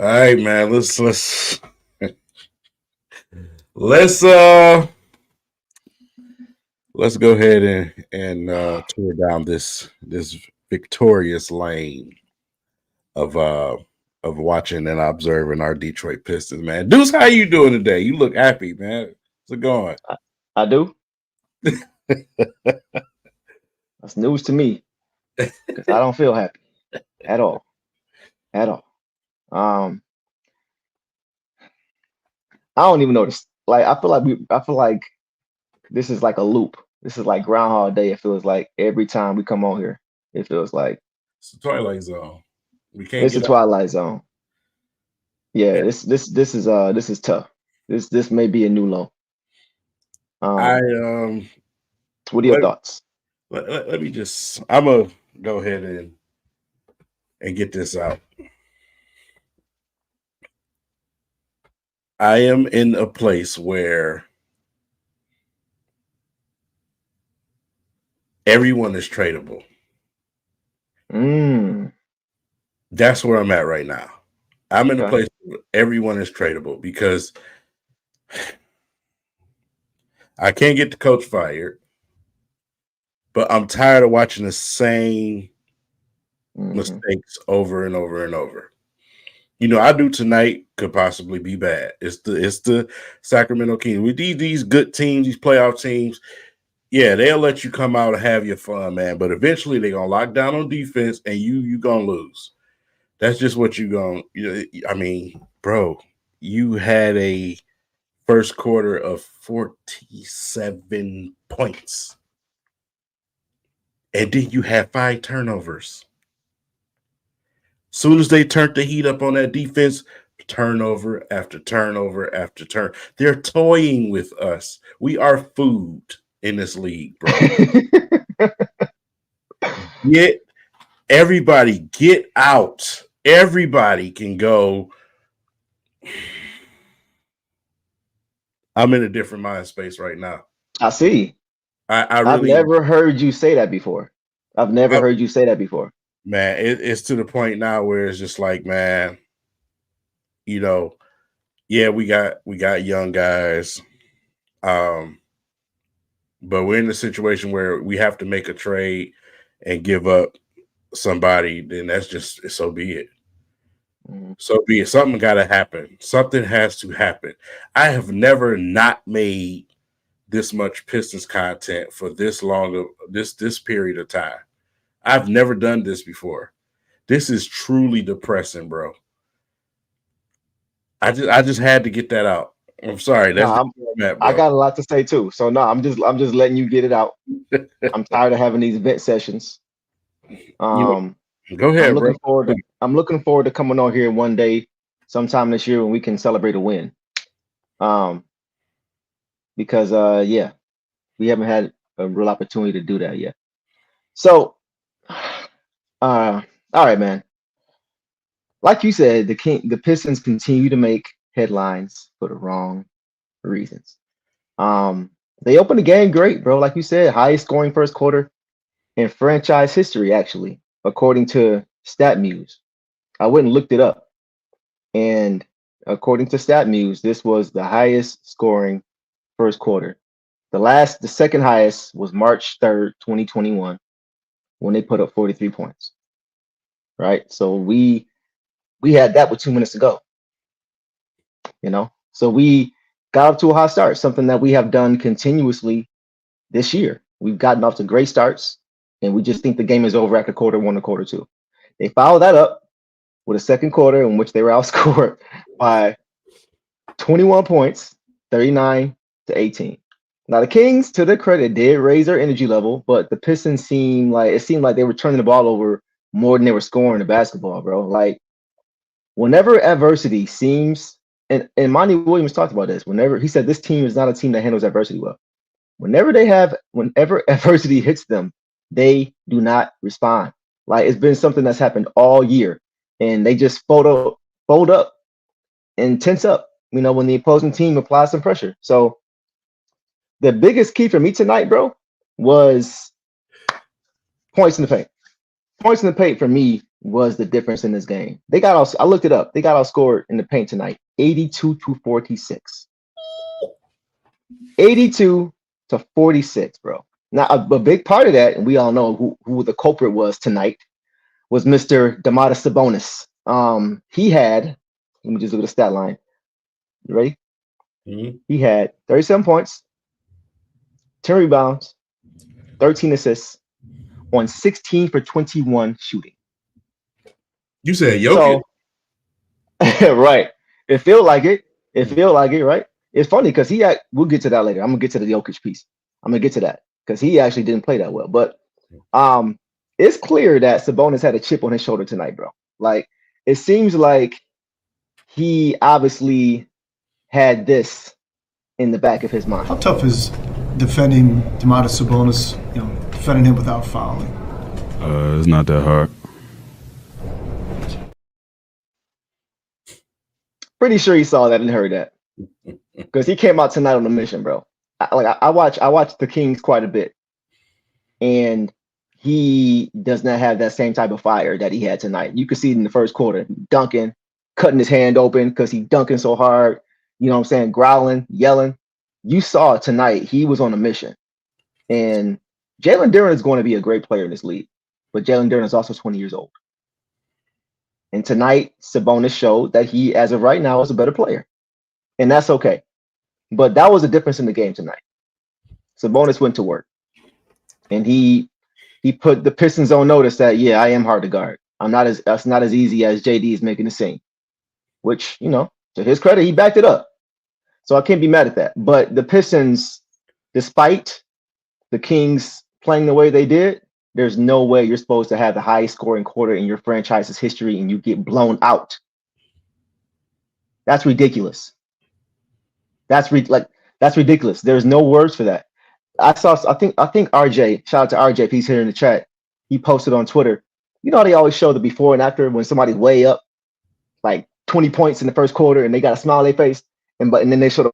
right, man. Let's let's go ahead and tear down this victorious lane of uh of watching and observing our Detroit Pistons, man. Deuce, how you doing today? You look happy, man. How's it going? I do. That's news to me because I don't feel happy at all, at all. Um, I don't even notice. Like I feel like this is like a loop. This is like Groundhog Day. It feels like every time we come on here, it feels like It's the Twilight Zone. We can't it's the get out. Twilight Zone. Yeah, this is tough. This may be a new low. I Um, what are your let, thoughts? let me just I'm gonna go ahead and get this out. I am in a place where everyone is tradable. Mm, That's where I'm at right now. I'm in a okay. place where everyone is tradable because I can't get the coach fired, but I'm tired of watching the same Hmm. mistakes over and over and over. You know, I do tonight could possibly be bad. It's the Sacramento Kings. With these good teams, these playoff teams, yeah, they'll let you come out and have your fun, man. But eventually they're gonna lock down on defense and you gonna lose. That's just what you gonna I mean, bro, you had a first quarter of 47 points. And then you had 5 turnovers. Soon as they turned the heat up on that defense, turnover after turnover after turn. They're toying with us. We are food in this league, bro. Get everybody get out. Everybody can go. I'm in a different mind space right now. I see. I I've really am. never heard you say that before. I've never I, heard you say that before. man, it's to the point now where it's just like, man, you know, yeah, we got young guys. Um, but we're in a situation where we have to make a trade and give up somebody, then that's just so be it. Mhm. So be it. Something got to happen. Something has to happen. I have never not made this much Pistons content for this long of this period of time. I've never done this before. This is truly depressing, bro. I just had to get that out. I'm sorry. No, That's just where I'm at, I bro. got a lot to say too. So no, I'm just letting you get it out. I'm tired of having these vent sessions. You Um, know, go I'm ahead, bro. looking forward to I'm looking forward to coming on here one day, sometime this year when we can celebrate a win. Um, because yeah, we haven't had a real opportunity to do that yet. So, all right, man. Like you said, the Pistons continue to make headlines for the wrong reasons. Um, they opened the game great, bro. Like you said, highest scoring first quarter in franchise history, actually, according to StatMuse. I went and looked it up, and according to StatMuse, this was the highest scoring first quarter. The second highest was March 3rd, 2021, when they put up 43 points. Right, so we had that with 2 minutes to go. So we got off to a hot start, something that we have done continuously this year. We've gotten off to great starts, and we just think the game is over after quarter one or quarter two. They followed that up with a second quarter in which they were outscored by 21 points, 39 to 18. Now the Kings, to their credit, did raise their energy level, but the Pistons seemed like they were turning the ball over more than they were scoring the basketball, bro. Like whenever adversity seems and Monty Williams talked about this, whenever he said this team is not a team that handles adversity well. Whenever adversity hits them, they do not respond. Like it's been something that's happened all year, and they just fold up and tense up. When the opposing team applies some pressure. So the biggest key for me tonight, bro, was points in the paint. Points in the paint for me was the difference in this game. They got out, I looked it up. They got outscored in the paint tonight, 82 to 46. 82 to 46, bro. Now a big part of that, and we all know who the culprit was tonight, was Mr. Domantas Sabonis. He had, let me just look at the stat line. You ready? Mhm. He had 37 points, 10 rebounds, 13 assists on 16 for 21 shooting. You said Jokic? So, right. It feel like it. It feel like it, right? It's funny because we'll get to that later. I'm gonna get to the Jokic piece. I'm gonna get to that because he actually didn't play that well. But it's clear that Sabonis had a chip on his shoulder tonight, bro. Like it seems like he obviously had this in the back of his mind. How tough is defending Domantas Sabonis? Defending him without fouling. It's not that hard. Pretty sure he saw that and heard that because he came out tonight on a mission, bro. I watch the Kings quite a bit, and he does not have that same type of fire that he had tonight. You could see it in the first quarter, dunking, cutting his hand open because he dunking so hard. You know what I'm saying? Growling, yelling. You saw tonight he was on a mission, and Jalen Duren is going to be a great player in this league, but Jalen Duren is also 20 years old. And tonight, Sabonis showed that he, as of right now, is a better player. And that's okay. But that was a difference in the game tonight. Sabonis went to work. And he put the Pistons on notice that, yeah, I am hard to guard. That's not as easy as JD is making it seem. Which, to his credit, he backed it up. So I can't be mad at that. But the Pistons, despite the Kings playing the way they did, there's no way you're supposed to have the highest scoring quarter in your franchise's history and you get blown out. That's ridiculous. That's ridiculous. There's no words for that. I think RJ, shout out to RJ, if he's here in the chat. He posted on Twitter. You know how they always show the before and after when somebody's way up, like 20 points in the first quarter, and they got a smile on their face, and then they show the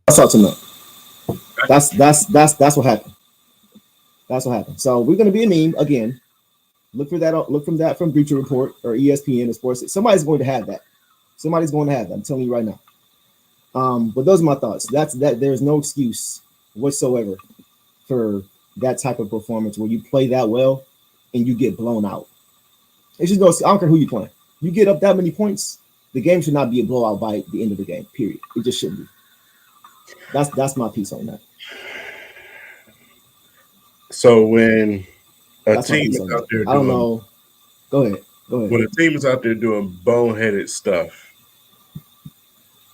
That's all tonight. That's what happened. That's what happened. So we're gonna be a meme again. Look for that. Look from that from Bleacher Report or ESPN or Sports. Somebody's going to have that. Somebody's going to have that. I'm telling you right now. But those are my thoughts. That there's no excuse whatsoever for that type of performance where you play that well and you get blown out. It's just no. I don't care who you playing. You get up that many points, the game should not be a blowout by the end of the game. Period. It just shouldn't be. That's my piece on that. So when a team is out there, I don't know. Go ahead. When a team is out there doing boneheaded stuff,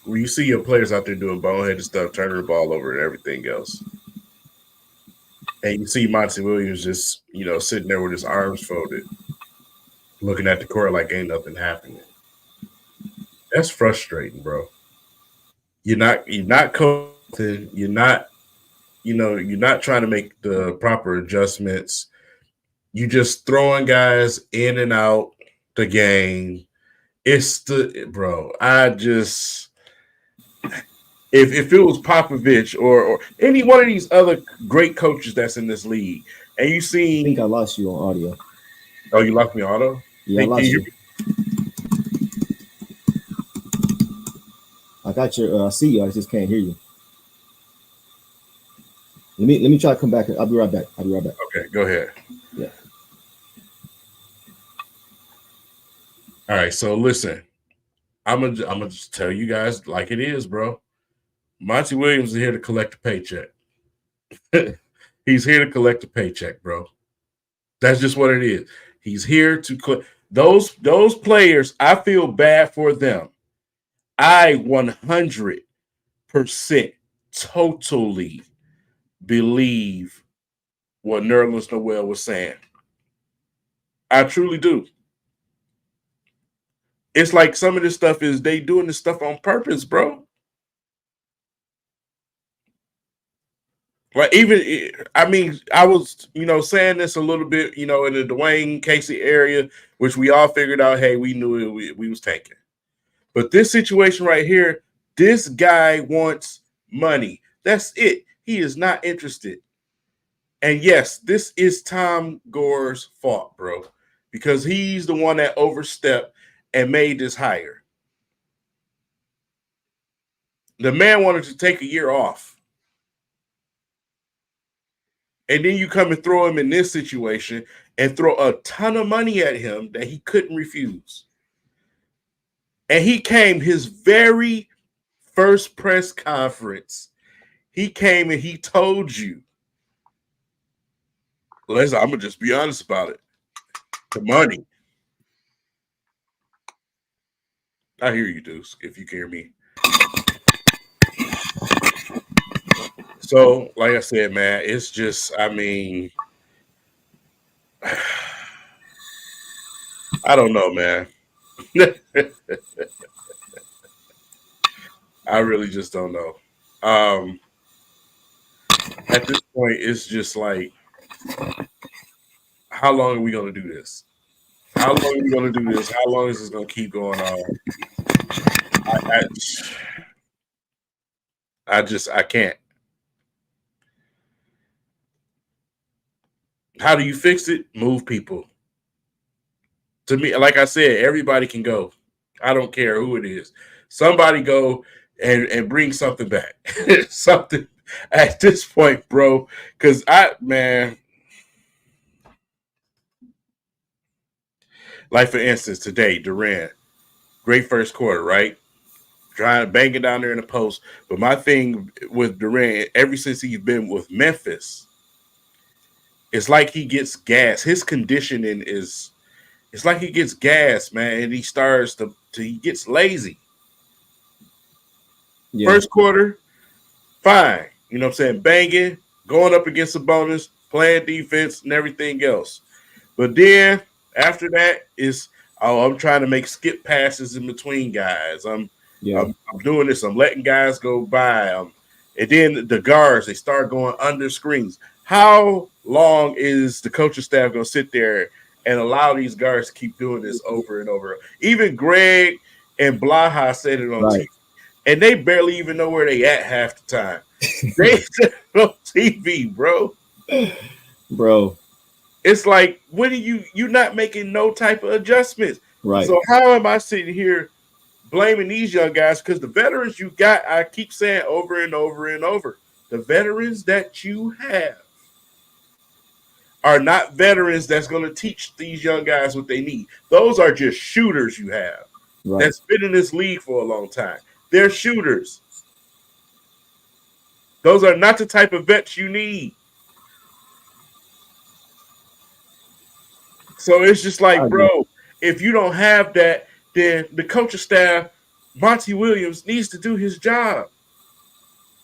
when you see your players out there doing boneheaded stuff, turning the ball over and everything else, and you see Monty Williams just sitting there with his arms folded, looking at the court like ain't nothing happening. That's frustrating, bro. You're not coaching. You're not trying to make the proper adjustments. You just throwing guys in and out the game. It's bro. If it was Popovich or any one of these other great coaches that's in this league, and you see, I think I lost you on audio. Oh, you lost me on audio? Yeah, I lost you. I got your. I see you. I just can't hear you. Let me try to come back. I'll be right back. Okay, go ahead. Yeah. All right. So listen, I'm gonna just tell you guys like it is, bro. Monty Williams is here to collect a paycheck. He's here to collect a paycheck, bro. That's just what it is. He's here to those players. I feel bad for them. I 100% totally believe what Nerlens Noel was saying. I truly do. It's like some of this stuff is they doing this stuff on purpose, bro. Like I was, saying this a little bit, in the Dwayne Casey area, which we all figured out, hey, we knew we was tanking. But this situation right here, this guy wants money. That's it. He is not interested. And yes, this is Tom Gore's fault, bro, because he's the one that overstepped and made this hire. The man wanted to take a year off. And then you come and throw him in this situation and throw a ton of money at him that he couldn't refuse. And he came his very first press conference. He came and he told you, listen, I'm going to just be honest about it. The money. I hear you, Deuce, if you can hear me. So, like I said, man, it's just, I mean, I don't know, man. I really just don't know. At this point, it's just like, how long are we going to do this? How long are we going to do this? How long is this going to keep going on? I can't. How do you fix it? Move people. To me, like I said, everybody can go. I don't care who it is. Somebody go and bring something back. Something at this point, bro. Because like for instance, today, Durant, great first quarter, right? Trying to bang it down there in the post. But my thing with Durant, ever since he's been with Memphis, it's like he gets gas. His conditioning is, it's like he gets gas, man, and he starts he gets lazy. Yeah. First quarter, fine. You know what I'm saying? Banging, going up against the bonus, playing defense and everything else. But then after that is, I'm trying to make skip passes in between guys. I'm doing this. I'm letting guys go by. And then the guards, they start going under screens. How long is the coaching staff going to sit there and allow these guards to keep doing this over and over? Even Greg and Blaha said it on TV. And they barely even know where they at half the time. They said it on TV, bro. Bro. It's like, when are you're not making no type of adjustments. Right. So how am I sitting here blaming these young guys? Because the veterans you got, I keep saying over and over and over, the veterans that you have are not veterans that's going to teach these young guys what they need. Those are just shooters you have that's been in this league for a long time. They're shooters. Those are not the type of vets you need. So it's just like, bro, if you don't have that, then the coaching staff, Monty Williams, needs to do his job.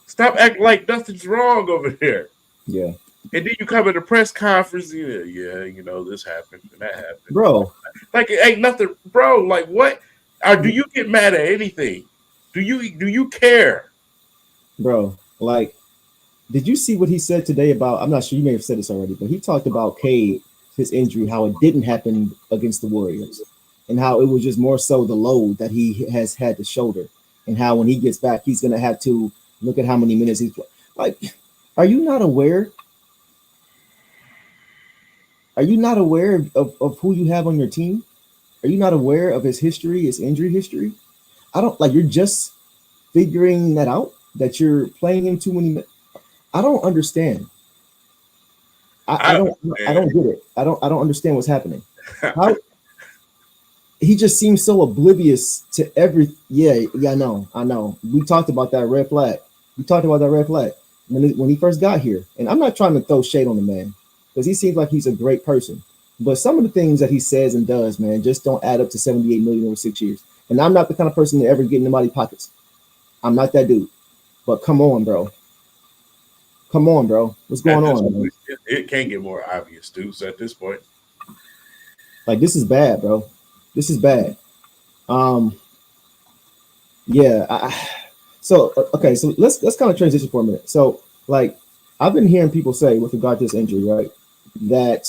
Stop acting like nothing's wrong over there. Yeah. And then you come at a press conference, you know, this happened and that happened. Bro. Like, it ain't nothing, bro. Like, what? Or do you get mad at anything? Do you care? Bro, like, did you see what he said today about, I'm not sure, you may have said this already, but he talked about Cade, his injury, how it didn't happen against the Warriors, and how it was just more so the load that he has had to shoulder, and how when he gets back, he's going to have to look at how many minutes he's played. Like, are you not aware? Are you not aware of who you have on your team? Are you not aware of his history, his injury history? I don't, like, you're just figuring that out, that you're playing him too many minutes. I don't understand. I don't get it. I don't understand what's happening. How he just seems so oblivious to every. Yeah, I know. We talked about that red flag. When he first got here. And I'm not trying to throw shade on the man, because he seems like he's a great person. But some of the things that he says and does, man, just don't add up to $78 million over 6 years. And I'm not the kind of person to ever get in nobody's pockets. I'm not that dude. But come on, bro. What's going on, man? It can't get more obvious, dude, at this point. Like, this is bad, bro. This is bad. Yeah. So let's kind of transition for a minute. So, like, I've been hearing people say with regard to this injury, right, that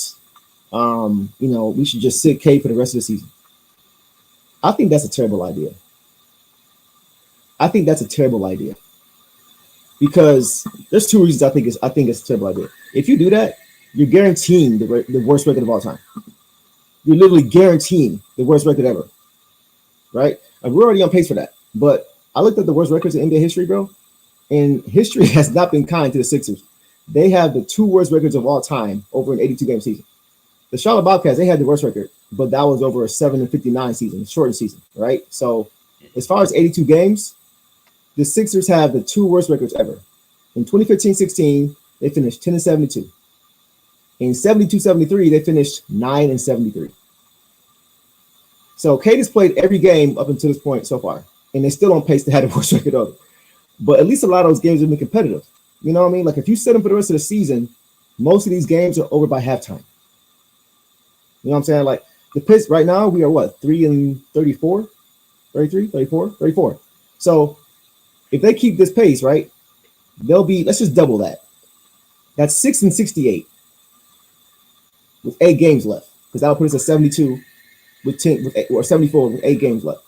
we should just sit Cade for the rest of the season. I think that's a terrible idea. because there's two reasons I think it's a terrible idea. If you do that, you're guaranteeing the worst record of all time. You're literally guaranteeing the worst record ever, right? And we're already on pace for that. But I looked at the worst records in NBA history, bro, and history has not been kind to the Sixers. They have the two worst records of all time over an 82-game season. The Charlotte Bobcats, they had the worst record, but that was over a 7-59 season, shortened season, right? So as far as 82 games, the Sixers have the two worst records ever. In 2015-16, they finished 10-72. In 72-73, they finished 9-73. So Cade has played every game up until this point so far, and they're still on pace to have the worst record ever. But at least a lot of those games have been competitive. You know what I mean? Like if you set them for the rest of the season, most of these games are over by halftime. You know what I'm saying? Like the Pistons right now, we are what, 3-34, 33, 34, 34. So if they keep this pace, right, they'll be, let's just double that. That's 6-68 with 8 games left, because that'll put us at 72 with 10 with 8, or 74 with 8 games left.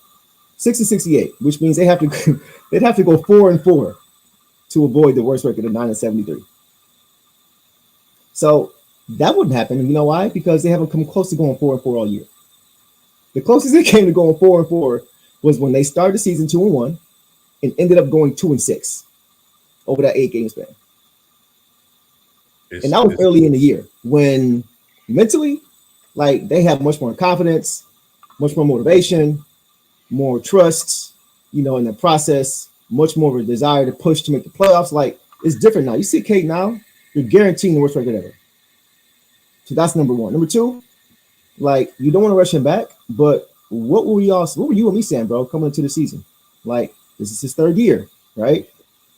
6-68, which means they'd have to go 4-4 to avoid the worst record of 9-73. So that wouldn't happen. And you know why? Because they haven't come close to going 4-4 all year. The closest they came to going 4-4 was when they started the season 2-1 and ended up going 2-6 over that 8-game span. And that was early in the year when mentally, like they have much more confidence, much more motivation, more trust, you know, in the process, much more of a desire to push to make the playoffs. Like it's different now. You see Cade now, you're guaranteeing the worst record ever. So that's number one. Number two, like you don't want to rush him back, but what were you and me saying, bro, coming into the season? Like this is his third year, right?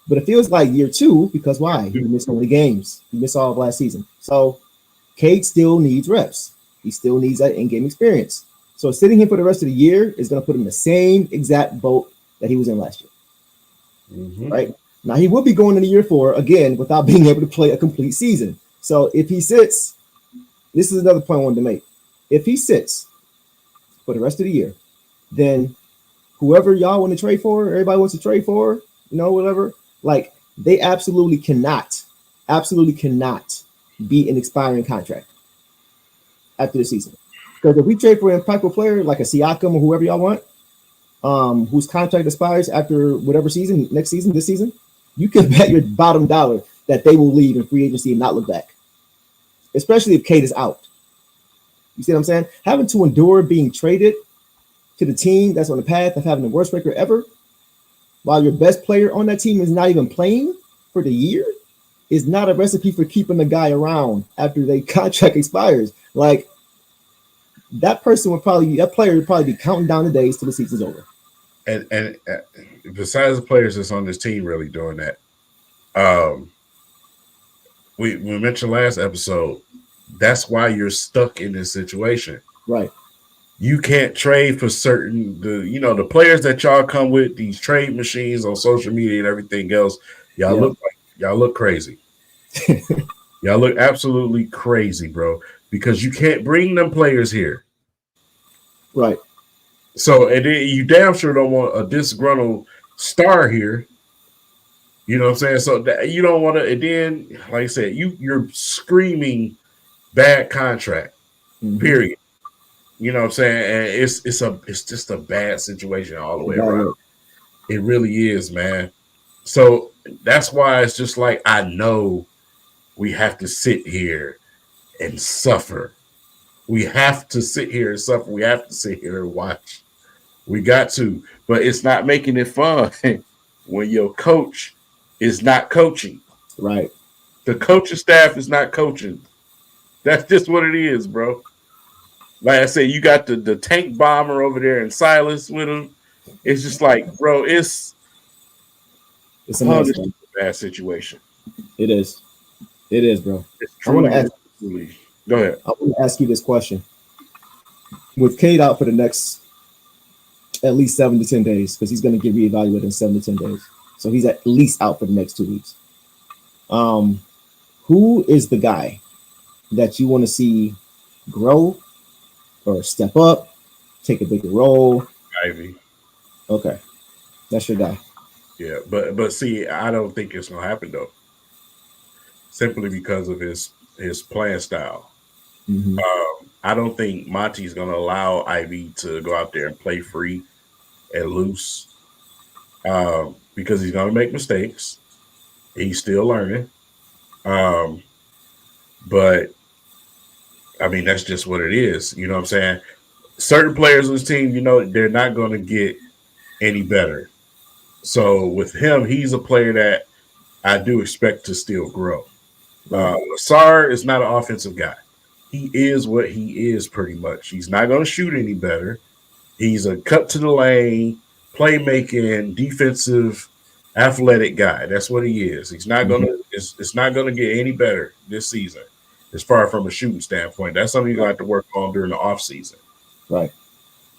But it feels like year two because why? He missed so many games. He missed all of last season. So Cade still needs reps. He still needs that in-game experience. So sitting him for the rest of the year is going to put him in the same exact boat that he was in last year. Mm-hmm. Right? Now he will be going into year 4 again without being able to play a complete season. So if he sits, this is another point I wanted to make. If he sits for the rest of the year, then whoever y'all want to trade for, everybody wants to trade for, you know, whatever, like they absolutely cannot be an expiring contract after the season. Because if we trade for an impactful player like a Siakam or whoever y'all want, whose contract expires after whatever season, next season, this season, you can bet your bottom dollar that they will leave in free agency and not look back. Especially if Cade is out. You see what I'm saying? Having to endure being traded to the team that's on the path of having the worst record ever, while your best player on that team is not even playing for the year, is not a recipe for keeping the guy around after their contract expires. Like that player would probably be counting down the days till the season's over. And besides the players that's on this team really doing that, we mentioned last episode, that's why you're stuck in this situation. Right. You can't trade for the players that y'all come with, these trade machines on social media and everything else. Y'all look crazy. Y'all look absolutely crazy, bro, because you can't bring them players here. Right. So, and then you damn sure don't want a disgruntled star here. You know what I'm saying? So that you don't want to, and then, like I said, you're screaming bad contract, period. You know what I'm saying? And it's just a bad situation all the way around. It really is, man. So that's why it's just like, I know we have to sit here and suffer. We have to sit here and suffer. We have to sit here and watch. We got to, but it's not making it fun when your coach is not coaching. Right. The coaching staff is not coaching. That's just what it is, bro. Like I said, you got the tank bomber over there and Silas with him. It's just like, bro, it's a bad situation. It is. It is, bro. It's truly. Go ahead. I want to ask you this question. With Cade out for the next at least 7 to 10 days, because he's going to get reevaluated in 7 to 10 days. So he's at least out for the next 2 weeks. Who is the guy that you want to see grow or step up, take a bigger role? Ivy. Okay. That's your guy. Yeah, but see, I don't think it's gonna happen though, simply because of his playing style. Mm-hmm. I don't think Monty's gonna allow Ivy to go out there and play free and loose, because he's gonna make mistakes. He's still learning. Um, but I mean, that's just what it is. You know what I'm saying? Certain players on this team, they're not going to get any better. So with him, he's a player that I do expect to still grow. Right. Lasar is not an offensive guy. He is what he is pretty much. He's not going to shoot any better. He's a cut to the lane, playmaking, defensive, athletic guy. That's what he is. He's not Mm-hmm. gonna. It's not gonna get any better this season, as far from a shooting standpoint. That's something you're gonna have to work on during the off season. Right.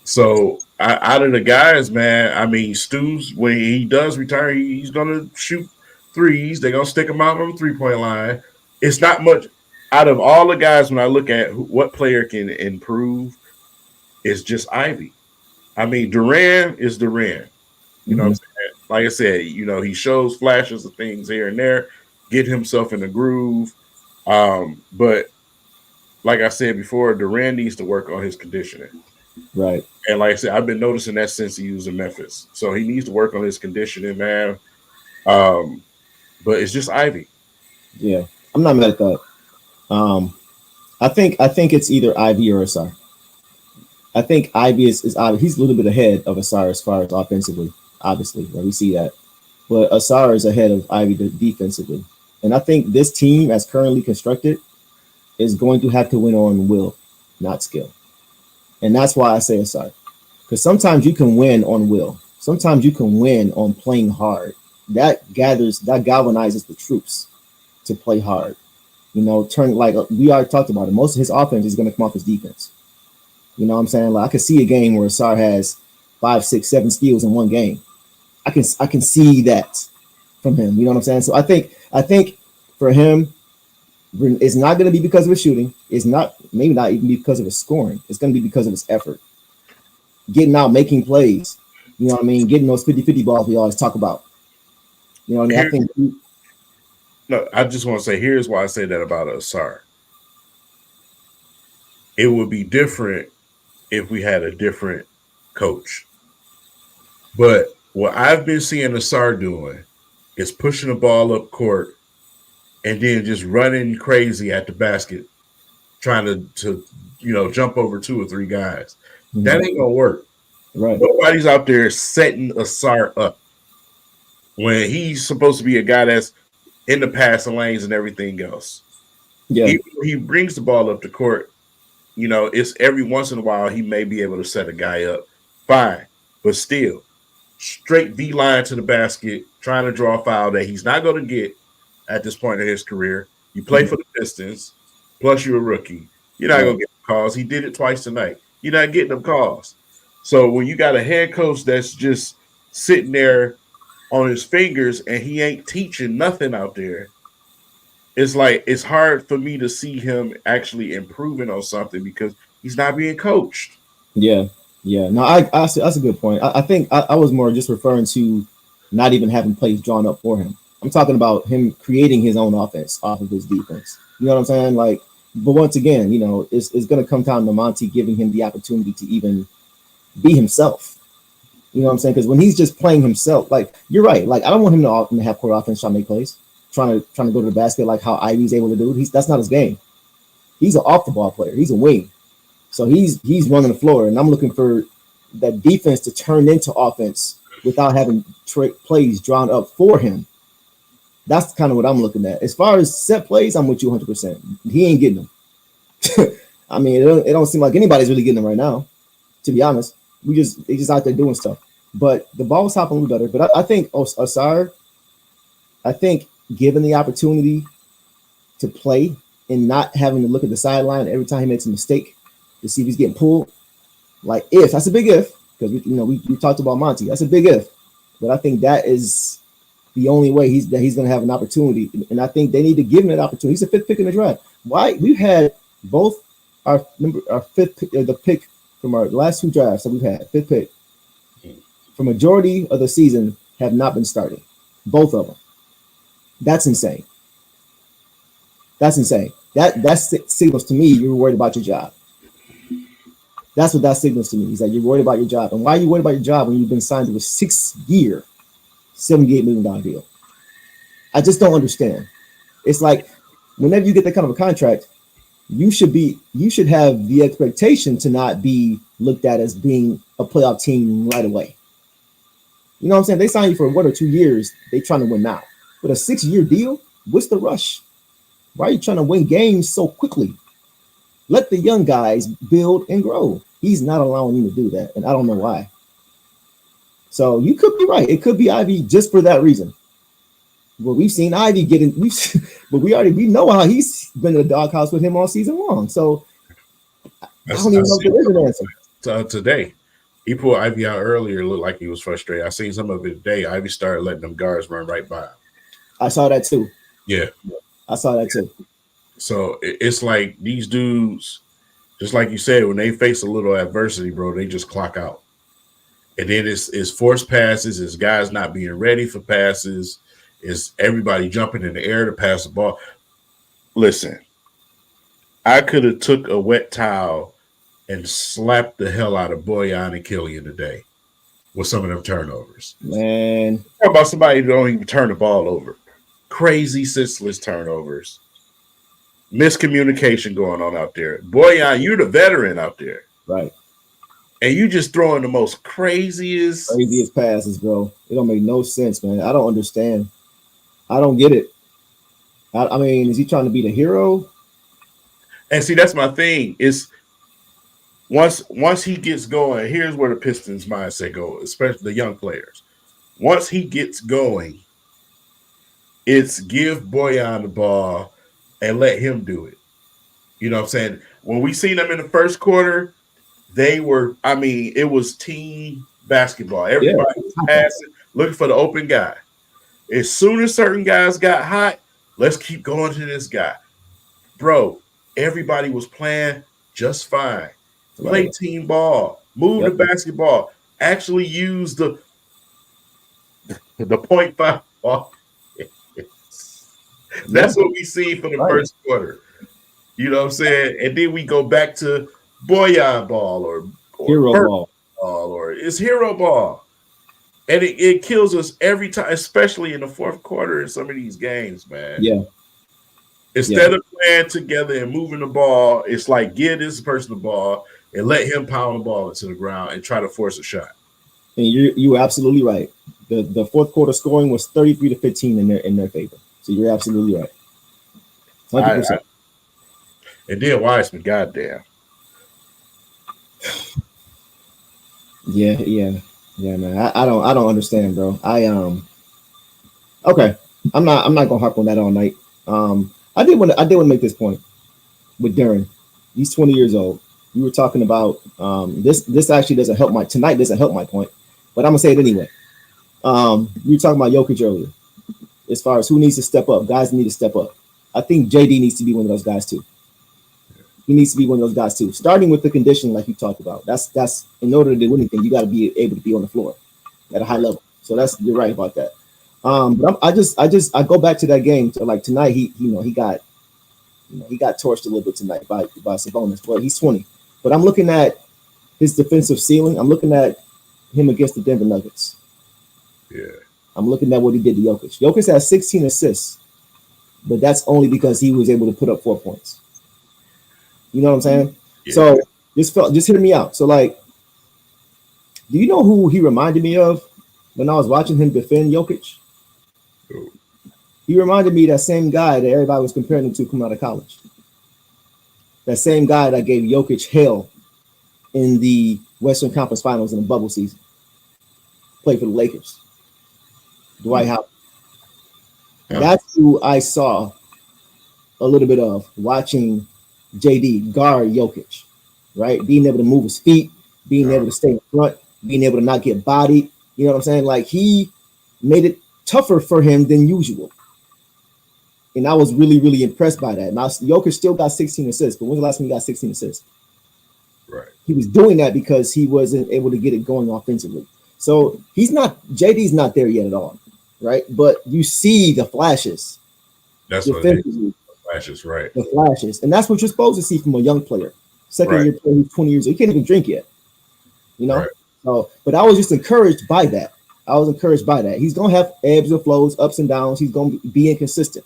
So out of the guys, man, I mean, Stu's, when he does retire, he's gonna shoot threes. They're gonna stick him out on the 3-point line. It's not much out of all the guys. When I look at what player can improve, it's just Ivy. I mean, Duran is Duran. You know what I'm saying? Like I said, he shows flashes of things here and there, get himself in the groove. But like I said before, Duran needs to work on his conditioning. Right. And like I said, I've been noticing that since he was in Memphis. So he needs to work on his conditioning, man. But it's just Ivy. Yeah. I'm not mad at that. I think it's either Ivy or Asar. I think Ivy is he's a little bit ahead of Asar as far as offensively, obviously. Right? We see that. But Asar is ahead of Ivy defensively. And I think this team, as currently constructed, is going to have to win on will, not skill. And that's why I say Asar. Because sometimes you can win on will. Sometimes you can win on playing hard. That galvanizes the troops to play hard. Turn, like we already talked about it. Most of his offense is going to come off his defense. You know what I'm saying? Like I could see a game where Asar has 5, 6, 7 steals in one game. I can see that from him. You know what I'm saying? So I think for him, it's not going to be because of his shooting. It's maybe not even because of his scoring. It's going to be because of his effort. Getting out, making plays. You know what I mean? Getting those 50-50 balls we always talk about. You know what I mean? I just want to say, here's why I say that about Asar. It would be different if we had a different coach. But what I've been seeing Asar doing is pushing the ball up court and then just running crazy at the basket, trying to jump over 2 or 3 guys. Mm-hmm. That ain't gonna work. Right. Nobody's out there setting Asar up when he's supposed to be a guy that's in the passing lanes and everything else. Yeah. He brings the ball up the court. It's every once in a while he may be able to set a guy up. Fine. But still, straight V-line to the basket, trying to draw a foul that he's not going to get at this point in his career. You play for the Pistons, plus you're a rookie. You're not going to get calls. He did it twice tonight. You're not getting them calls. So when you got a head coach that's just sitting there on his fingers and he ain't teaching nothing out there, it's like it's hard for me to see him actually improving on something because he's not being coached. Yeah. No, that's a good point. I think I was more just referring to not even having plays drawn up for him. I'm talking about him creating his own offense off of his defense. You know what I'm saying? Like, but once again, it's going to come down to Monty giving him the opportunity to even be himself. You know what I'm saying? Because when he's just playing himself, like you're right. Like I don't want him to have court offense, trying to make plays, trying to go to the basket like how Ivy's able to do. That's not his game. He's an off the ball player. He's a wing. So he's running the floor, and I'm looking for that defense to turn into offense without having plays drawn up for him. That's kind of what I'm looking at. As far as set plays, I'm with you 100%. He ain't getting them. I mean, it don't seem like anybody's really getting them right now, to be honest. They just out there doing stuff. But the ball's hopping a little better. But I think Asar, given the opportunity to play and not having to look at the sideline every time he makes a mistake to see if he's getting pulled. Like that's a big if, because we talked about Monty. That's a big if. But I think that is the only way he's going to have an opportunity. And I think they need to give him that opportunity. He's the 5th pick in the draft. Why? We've had both our 5th pick, the pick from our last 2 drafts that we've had, 5th pick. For majority of the season have not been starting. Both of them. That's insane. That's insane. That signals to me you're worried about your job. That's what that signals to me. Is that you're worried about your job. And why are you worried about your job when you've been signed to a 6-year, $78 million deal? I just don't understand. It's like whenever you get that kind of a contract, you should have the expectation to not be looked at as being a playoff team right away. You know what I'm saying? They sign you for 1 or 2 years. They trying to win now. But a 6-year deal, what's the rush? Why are you trying to win games so quickly? Let the young guys build and grow. He's not allowing you to do that, and I don't know why. So you could be right. It could be Ivy just for that reason. Well, we've seen Ivy but we know how he's been in the doghouse with him all season long. So I don't even know if there is an answer. Today, he pulled Ivy out earlier. It looked like he was frustrated. I seen some of it today. Ivy started letting them guards run right by him. I saw that too. Yeah. I saw that too. So it's like these dudes, just like you said, when they face a little adversity, bro, they just clock out. And then it's forced passes, it's guys not being ready for passes, it's everybody jumping in the air to pass the ball. Listen, I could have took a wet towel and slapped the hell out of Boyan and Killian today with some of them turnovers. Man. How about somebody who don't even turn the ball over? Crazy, senseless turnovers. Miscommunication going on out there. Boyan, you're the veteran out there. Right. And you just throwing the most craziest passes, bro. It don't make no sense, man. I don't understand. I don't get it. I mean, is he trying to be the hero? And see, that's my thing. Is once he gets going, here's where the Pistons mindset goes, especially the young players. Once he gets going, it's give Boyan the ball and let him do it. You know what I'm saying? When we seen them in the first quarter, it was team basketball. Everybody was passing, looking for the open guy. As soon as certain guys got hot, let's keep going to this guy. Bro, everybody was playing just fine. Play team ball. Move the basketball. Actually use the 0.5 ball. That's what we see for the first quarter. You know what I'm saying? And then we go back to Boyan ball or hero ball, or it's hero ball. And it kills us every time, especially in the fourth quarter in some of these games, man. Yeah. Instead of playing together and moving the ball, it's like give this person the ball and let him pound the ball into the ground and try to force a shot. And you're absolutely right. The fourth quarter scoring was 33-15 in their favor. So you're absolutely right. 100%. And then Wiseman, goddamn. Yeah, man. I don't understand, bro. Okay. I'm not gonna harp on that all night. I did want to make this point with Darren. He's 20 years old. We were talking about this actually doesn't help my point, but I'm gonna say it anyway. You were talking about Jokic earlier, as far as who needs to step up. Guys need to step up. I think JD needs to be one of those guys too. He needs to be one of those guys too. Starting with the conditioning, like you talked about. That's in order to do anything, you got to be able to be on the floor at a high level. So you're right about that. But I go back to that game. So like tonight, he got torched a little bit tonight by Sabonis. But he's 20. But I'm looking at his defensive ceiling. I'm looking at him against the Denver Nuggets. Yeah. I'm looking at what he did to Jokic. Jokic has 16 assists, but that's only because he was able to put up 4 points. You know what I'm saying? Yeah. So just hear me out. So like, do you know who he reminded me of when I was watching him defend Jokic? Ooh. He reminded me of that same guy that everybody was comparing him to coming out of college. That same guy that gave Jokic hell in the Western Conference Finals in the bubble season. Played for the Lakers. Dwight Howard. Yeah. That's who I saw a little bit of watching JD guard Jokic, right? Being able to move his feet, being able to stay in front, being able to not get bodied. You know what I'm saying? Like he made it tougher for him than usual. And I was really, really impressed by that. Now, Jokic still got 16 assists, but when's the last time he got 16 assists? Right. He was doing that because he wasn't able to get it going offensively. So JD's not there yet at all, right? But you see the flashes That's what it is. defensively, Flashes, right? the flashes, and that's what you're supposed to see from a young player. Second Right. year player who's 20 years old, he can't even drink yet, you know. Right. So, but I was just encouraged by that. He's gonna have ebbs and flows, ups and downs. He's gonna be inconsistent.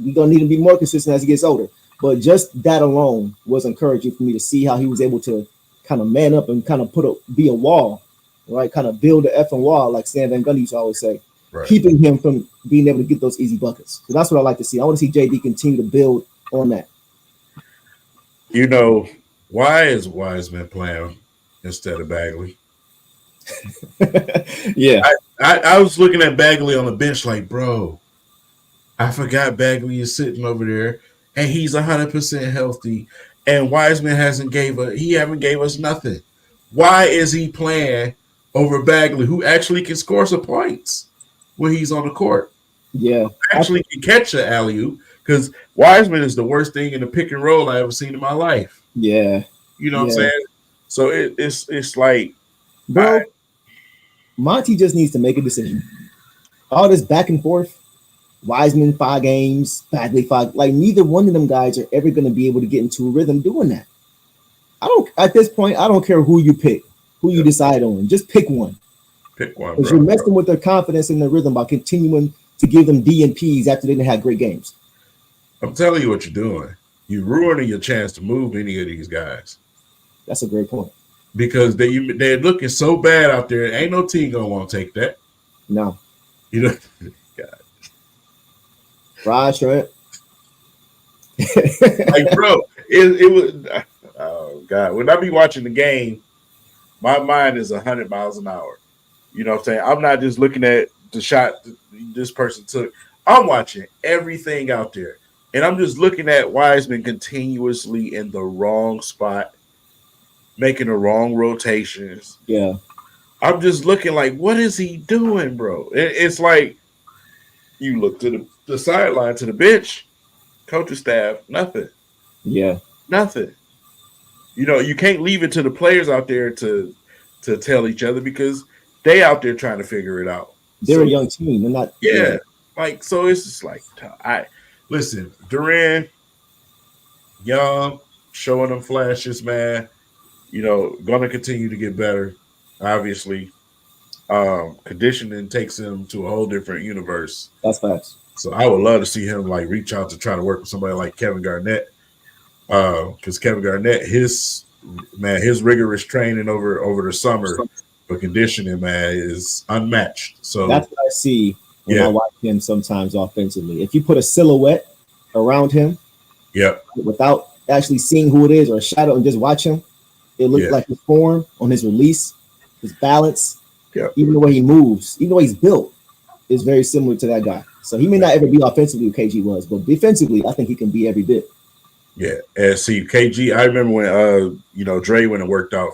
We're gonna need to be more consistent as he gets older. But just that alone was encouraging for me to see how he was able to kind of man up and kind of be a wall, right? Kind of build the effing wall, like Stan Van Gundy used to always say, Right. keeping him from being able to get those easy buckets. So that's what I like to see. I want to see JD continue to build on that. You know, why is Wiseman playing instead of Bagley? Yeah. I was looking at Bagley on the bench like, bro, I forgot Bagley is sitting over there and he's 100% healthy and Wiseman haven't gave us nothing. Why is he playing over Bagley, who actually can score some points when he's on the court? Yeah. Actually can catch an alley-oop, because Wiseman is the worst thing in the pick and roll I ever seen in my life. Yeah. You know what I'm Yeah. saying? So it's like, Bro, Monty just needs to make a decision. All this back and forth, Wiseman 5 games, Bagley 5, like neither one of them guys are ever going to be able to get into a rhythm doing that. At this point, I don't care who you pick, who you decide on. Just pick one. pick one, Because bro. you're messing with their confidence and their rhythm by continuing to give them D and P's after they didn't have great games. I'm telling you what you're doing. You're ruining your chance to move any of these guys. That's a great point. Because they're looking so bad out there. Ain't no team gonna want to take that. No. You know, Raj Trent. like, bro, it was. Oh God, when I be watching the game, my mind is 100 miles an hour. You know what I'm saying? I'm not just looking at the shot this person took. I'm watching everything out there, and I'm just looking at Wiseman continuously in the wrong spot, making the wrong rotations. Yeah. I'm just looking like, what is he doing, bro? It's like you look to the sideline, to the bench, coaching staff, nothing. Yeah. Nothing. You know, you can't leave it to the players out there to tell each other, because they out there trying to figure it out. They're a young team. They're not. Yeah. Like, so it's just like, listen, Durant, young, showing them flashes, man. You know, gonna continue to get better, obviously. Conditioning takes him to a whole different universe. That's facts. So I would love to see him like reach out to try to work with somebody like Kevin Garnett. Because Kevin Garnett, his rigorous training over the summer for conditioning, man, is unmatched. So that's what I see when I watch him sometimes offensively. If you put a silhouette around him, without actually seeing who it is or a shadow and just watch him, it looks like his form on his release, his balance, even the way he moves, even the way he's built is very similar to that guy. So he may not ever be offensively what KG was, but defensively, I think he can be every bit. Yeah, and see, KG, I remember when Dre went and worked out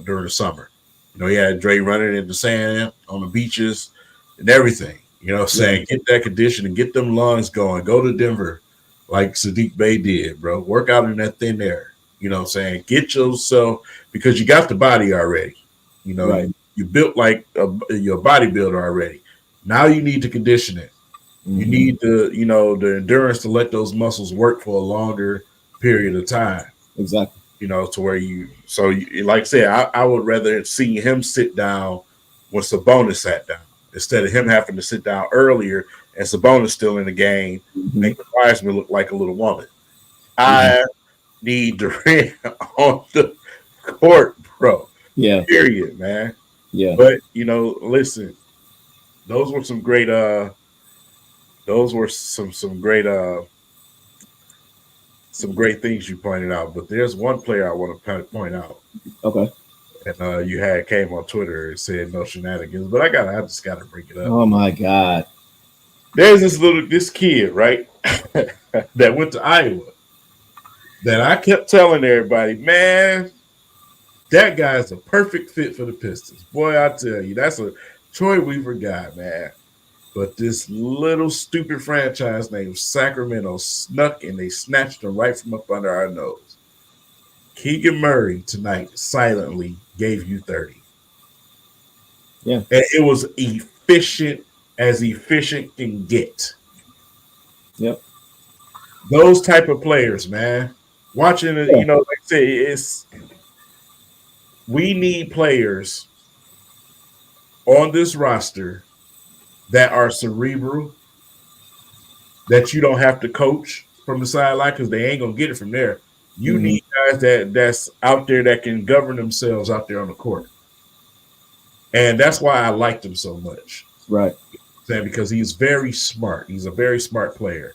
during the summer. You know, he had Dre running in the sand on the beaches and everything. You know, saying get that condition and get them lungs going. Go to Denver like Sadiq Bey did, bro. Work out in that thin air. You know what I'm saying? Get yourself, because you got the body already. You know, you built like you're a bodybuilder already. Now you need to condition it. Mm-hmm. You need the endurance to let those muscles work for a longer period of time. Exactly. You know, to where like I said, I would rather see him sit down when Sabonis sat down instead of him having to sit down earlier and Sabonis still in the game, making Wiseman look like a little woman. I need Durant on the court, bro. Yeah. Period, man. Yeah. But listen, those were some great some great things you pointed out, but there's one player I want to point out. Okay. And you came on Twitter and said no shenanigans, but I just gotta bring it up. Oh my God. There's this kid, right, that went to Iowa that I kept telling everybody, man, that guy's a perfect fit for the Pistons. Boy, I tell you, that's a Troy Weaver guy, man. But this little stupid franchise named Sacramento snuck and they snatched him right from up under our nose. Keegan Murray tonight silently gave you 30. Yeah. And it was efficient can get. Yep. Those type of players, man. Watching it, Yeah. you know, like I say, we need players on this roster that are cerebral, that you don't have to coach from the sideline because they ain't gonna get it from there. You need guys that's out there that can govern themselves out there on the court. And that's why I liked him so much. Right. Because he's very smart. He's a very smart player.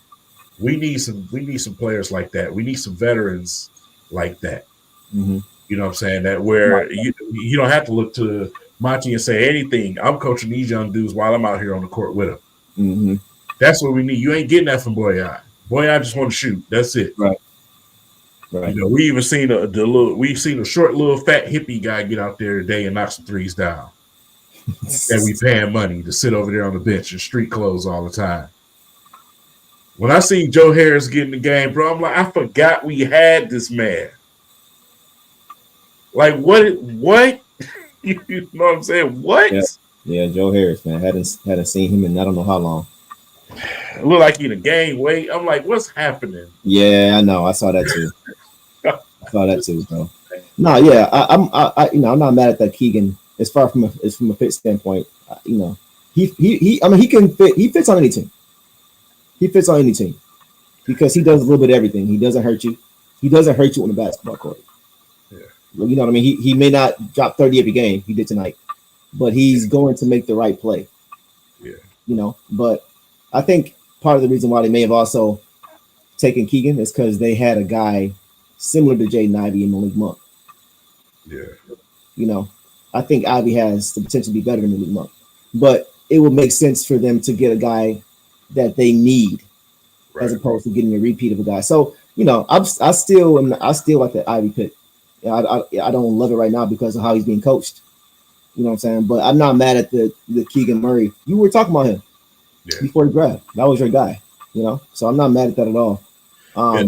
We need some players like that. We need some veterans like that. Mm-hmm. You know what I'm saying? That where you don't have to look to Monty and say anything. I'm coaching these young dudes while I'm out here on the court with them. Mm-hmm. That's what we need. You ain't getting that from Boyan. Boyan just want to shoot. That's it. Right. Right. You know, we even seen we've seen a short little fat hippie guy get out there today and knock some threes down. And we paying money to sit over there on the bench in street clothes all the time. When I see Joe Harris get in the game, bro, I'm like, I forgot we had this man. Like, what? You know what I'm saying? What? Yeah, Joe Harris, man. Hadn't seen him in I don't know how long. It look like he in a game weight. I'm like, what's happening? Yeah, I know. I saw that too. Bro. No, yeah, I'm not mad at that Keegan. As far from a fit standpoint, you know, he I mean, he can fit. He fits on any team. He fits on any team because he does a little bit of everything. He doesn't hurt you. He doesn't hurt you on the basketball court. Yeah. You know what I mean? He may not drop 30 every game. He did tonight, but he's going to make the right play. Yeah. You know, but I think part of the reason why they may have also taken Keegan is because they had a guy similar to Jaden Ivey in Malik Monk. Yeah. You know, I think Ivy has the potential to be better than Malik Monk, but it would make sense for them to get a guy that they need, as opposed to getting a repeat of a guy. So, you know, I still like that Ivy pick. I don't love it right now because of how he's being coached. You know what I'm saying? But I'm not mad at the Keegan Murray. You were talking about him before the draft. That was your guy. You know, so I'm not mad at that at all. I'm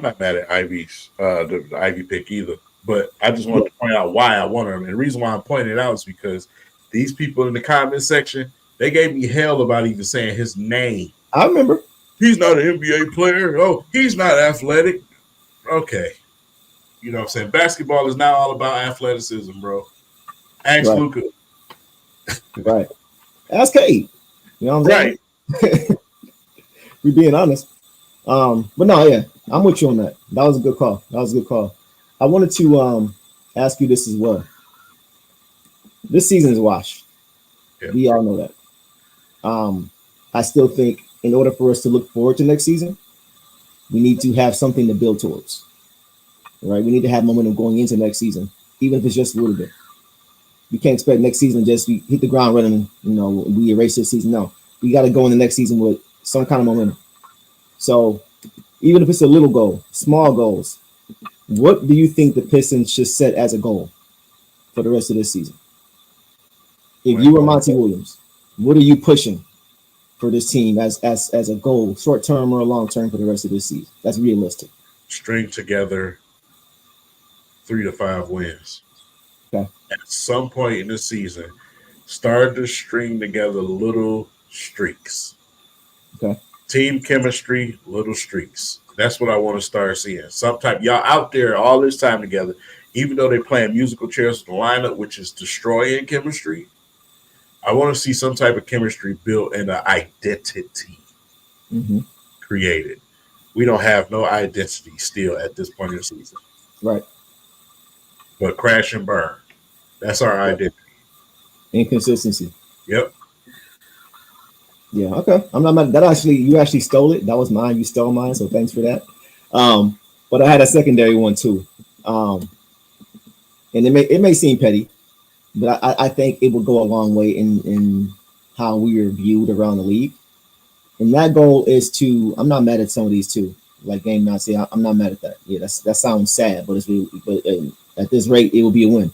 not mad at Ivy's the Ivy pick either. But I just wanted to point out why I want him. And the reason why I'm pointing it out is because these people in the comment section, they gave me hell about even saying his name. I remember. He's not an NBA player. Oh, he's not athletic. Okay. You know what I'm saying? Basketball is now all about athleticism, bro. Ask Luka. Right. Ask Cade. You know what I'm saying? We're being honest. But no, yeah, I'm with you on that. That was a good call. I wanted to ask you this as well. This season is washed. Yeah. We all know that. I still think in order for us to look forward to next season, we need to have something to build towards. Right? We need to have momentum going into next season, even if it's just a little bit. We can't expect next season just we hit the ground running, you know, we erase this season. No, we got to go in the next season with some kind of momentum. So even if it's a little goal, small goals, what do you think the Pistons should set as a goal for the rest of this season? If you were Monty Williams, what are you pushing for this team as a goal, short term or long term for the rest of this season? That's realistic. String together 3 to 5 wins. Okay. At some point in the season, start to string together little streaks. Okay. Team chemistry, little streaks. That's what I want to start seeing. Some type, y'all out there all this time together, even though they're playing musical chairs with the lineup, which is destroying chemistry. I want to see some type of chemistry built and an identity created. We don't have no identity still at this point in the season. Right. But crash and burn. That's our identity. Inconsistency. Yep. Yeah, okay. I'm not mad. You actually stole it. That was mine. You stole mine, so thanks for that. But I had a secondary one too. And it may seem petty, but I think it will go a long way in how we are viewed around the league. And that goal is I'm not mad at some of these too. Like Game 9 say, I'm not mad at that. Yeah, that sounds sad, but at this rate, it will be a win.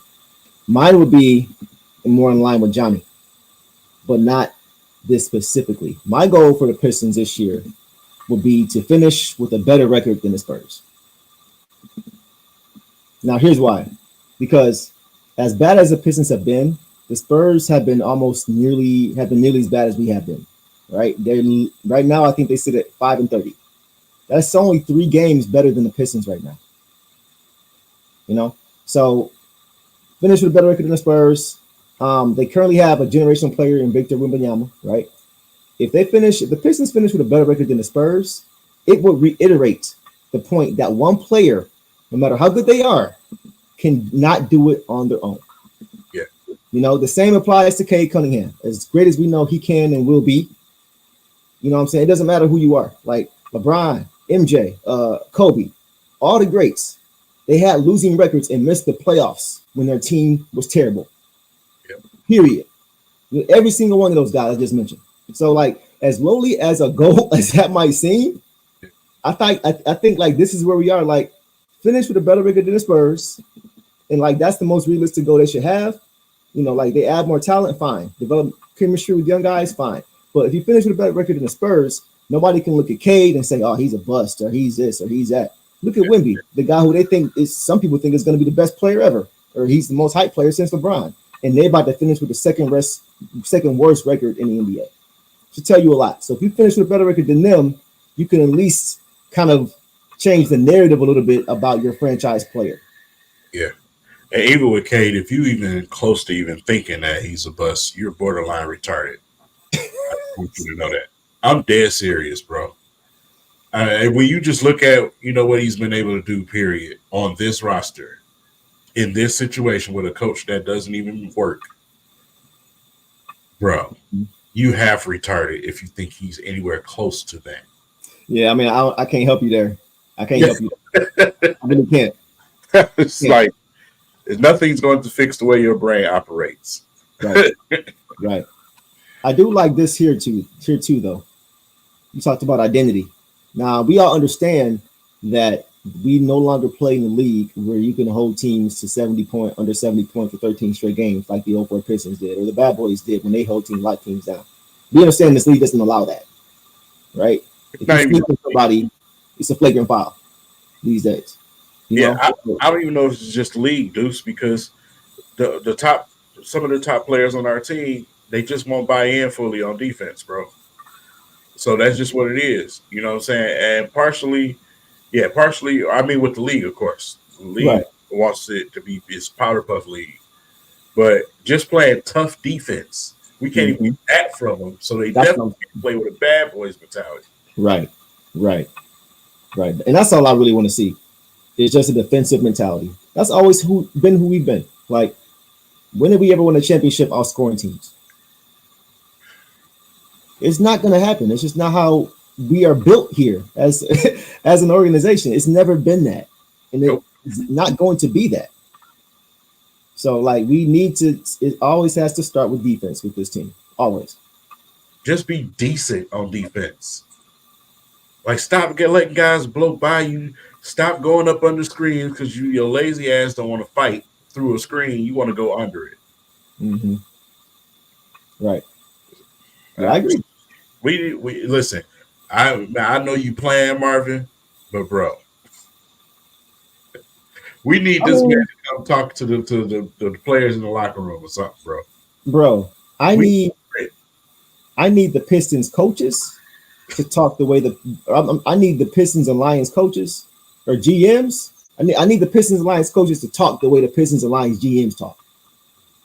Mine would be more in line with Johnny, but not this specifically. My goal for the Pistons this year would be to finish with a better record than the Spurs. Now, here's why. Because as bad as the Pistons have been, the Spurs have been nearly as bad as we have been. Right? They're right now. I think they sit at 5-30. That's only 3 games better than the Pistons right now. So finish with a better record than the Spurs. They currently have a generational player in Victor Wembanyama, right? If the Pistons finish with a better record than the Spurs, it would reiterate the point that one player, no matter how good they are, can not do it on their own. Yeah. The same applies to Cade Cunningham. As great as we know he can and will be, you know what I'm saying? It doesn't matter who you are. Like LeBron, MJ, Kobe, all the greats, they had losing records and missed the playoffs when their team was terrible. Yeah. Period. Every single one of those guys I just mentioned. So, like, as lowly as a goal as that might seem, I think like this is where we are. Like, finish with a better record than the Spurs, and like that's the most realistic goal they should have. Like they add more talent, fine. Develop chemistry with young guys, fine. But if you finish with a better record than the Spurs, nobody can look at Cade and say, "Oh, he's a bust," or "He's this," or "He's that." Look at Wemby, the guy who they think is some people think is going to be the best player ever, or he's the most hyped player since LeBron, and they're about to finish with the second worst record in the NBA. Should tell you a lot. So if you finish with a better record than them, you can at least kind of change the narrative a little bit about your franchise player. Yeah. And even with Cade, if you even close to even thinking that he's a bust, you're borderline retarded. I want you to know that. I'm dead serious, bro. And when you just look at, what he's been able to do, period, on this roster, in this situation with a coach that doesn't even work, bro, you have retarded if you think he's anywhere close to that. Yeah, I mean, I can't help you there. I can't help you there. I really can't. It's like nothing's going to fix the way your brain operates. Right. Right. I do like this here too, though. You talked about identity. Now, we all understand that we no longer play in the league where you can hold teams to under 70 points for 13 straight games like the 04 Pistons did or the Bad Boys did when they hold lock teams down. We understand this league doesn't allow that, right? If you sneak with somebody, it's a flagrant foul these days. I don't even know if it's just league, Deuce, because some of the top players on our team, they just won't buy in fully on defense, bro. So that's just what it is. You know what I'm saying? And partially, I mean, with the league, of course. The league wants it to be this powder puff league. But just playing tough defense, we can't even get that from them. So they definitely can't play with a bad boys mentality. Right. And that's all I really want to see. It's just a defensive mentality. That's always who we've been. Like, when did we ever win a championship outscoring teams? It's not going to happen. It's just not how we are built here as an organization. It's never been that, and it's not going to be that. So, like, we need to. It always has to start with defense with this team. Always. Just be decent on defense. Like, stop letting guys blow by you. Stop going up under screens because your lazy ass don't want to fight through a screen. You want to go under it. Mm-hmm. Right. I agree. We listen. I know you playing, Marvin, but bro, we need this man to come talk to the players in the locker room or something, bro. Bro, I need the Pistons coaches to talk the way I need the Pistons and Lions coaches or GMs. I need the Pistons and Lions coaches to talk the way the Pistons and Lions GMs talk.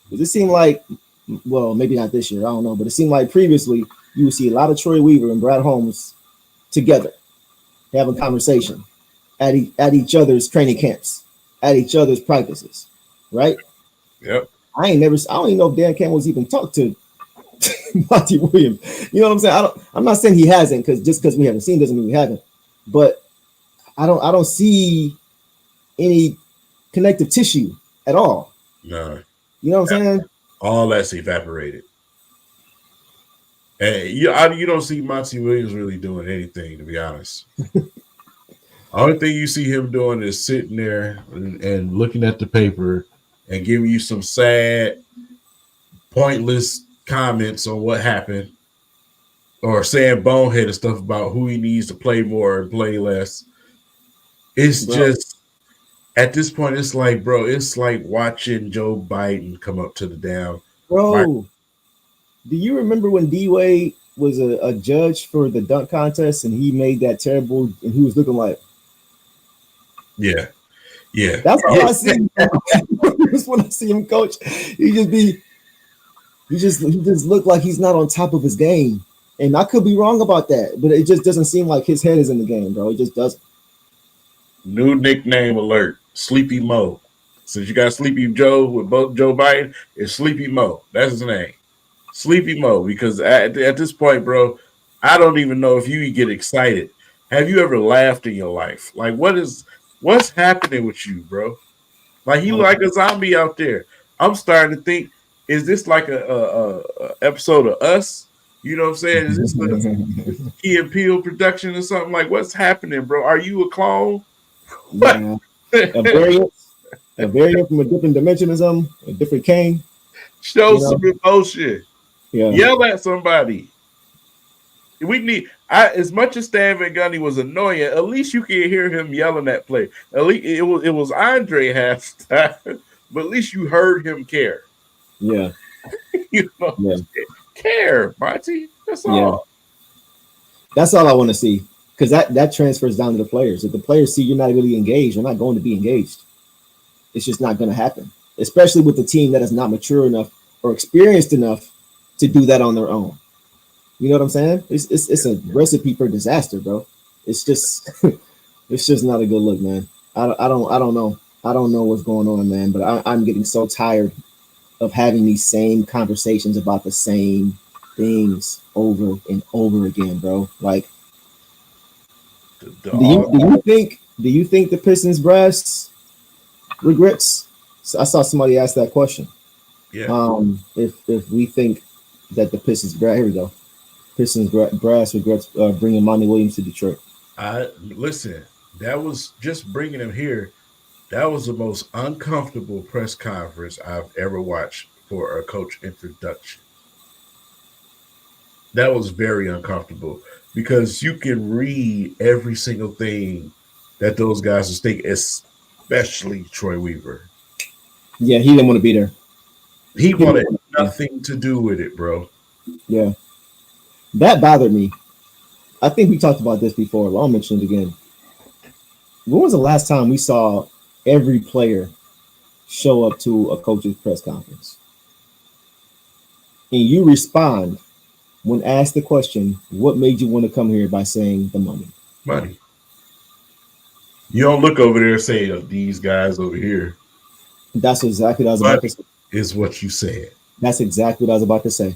Does it seem like, well, maybe not this year, I don't know, but it seemed like previously you would see a lot of Troy Weaver and Brad Holmes together having conversation at each other's training camps, at each other's practices, right? Yep. I don't even know if Dan Campbell's even talked to Monty Williams. You know what I'm saying? I'm not saying he hasn't, because we haven't seen doesn't mean we haven't. But I don't see any connective tissue at all. No. You know what I'm saying? All that's evaporated. And you don't see Monty Williams really doing anything, to be honest. Only thing you see him doing is sitting there and looking at the paper and giving you some sad, pointless comments on what happened, or saying boneheaded stuff about who he needs to play more and play less. It's just, at this point, it's like, bro, it's like watching Joe Biden come up to the damn Bro, do you remember when D Wade was a judge for the dunk contest and he made that terrible and he was looking like Yeah. that's all Yeah. I see. Just when I see him coach, he just look like he's not on top of his game. And I could be wrong about that, but it just doesn't seem like his head is in the game, bro. It just doesn't. New nickname alert, Sleepy Mo. Since you got Sleepy Joe with both Joe Biden, it's Sleepy Mo. That's his name. Sleepy Mo, because at this point, bro, I don't even know if you get excited. Have you ever laughed in your life? Like, what's happening with you, bro? Like, he like a zombie out there. I'm starting to think, is this like a episode of Us? You know what I'm saying? Is this the Key and Peele production or something? Like, what's happening, bro? Are you a clone? Yeah. a variant from a different dimension or something, a different Kane. Show some emotion. Yeah. Yell at somebody. We need as much as Stan Van Gundy was annoying, at least you can hear him yelling that play. At least it was Andre half time, but at least you heard him care. Yeah. You know, care, Monty. That's all. Yeah. That's all I want to see. Because that transfers down to the players. If the players see you're not really engaged, you're not going to be engaged. It's just not going to happen. Especially with the team that is not mature enough or experienced enough to do that on their own. You know what I'm saying? It's a recipe for disaster, bro. It's just it's just not a good look, man. I don't know. I don't know what's going on, man. But I'm getting so tired of having these same conversations about the same things over and over again, bro. Like, do you think the Pistons brass regrets? So I saw somebody ask that question. Yeah. If we think that the Pistons brass, here we go. Pistons brass regrets bringing Monty Williams to Detroit. Listen, that was just bringing him here. That was the most uncomfortable press conference I've ever watched for a coach introduction. That was very uncomfortable because you can read every single thing that those guys are thinking, especially Troy Weaver. Yeah, he didn't want to be there. He wanted nothing to do with it, bro. Yeah. That bothered me. I think we talked about this before, but I'll mention it again. When was the last time we saw every player show up to a coach's press conference? And you respond when asked the question, what made you want to come here by saying the money? Money. You don't look over there and say, these guys over here. That's exactly what I was about to say. Is what you said. That's exactly what I was about to say.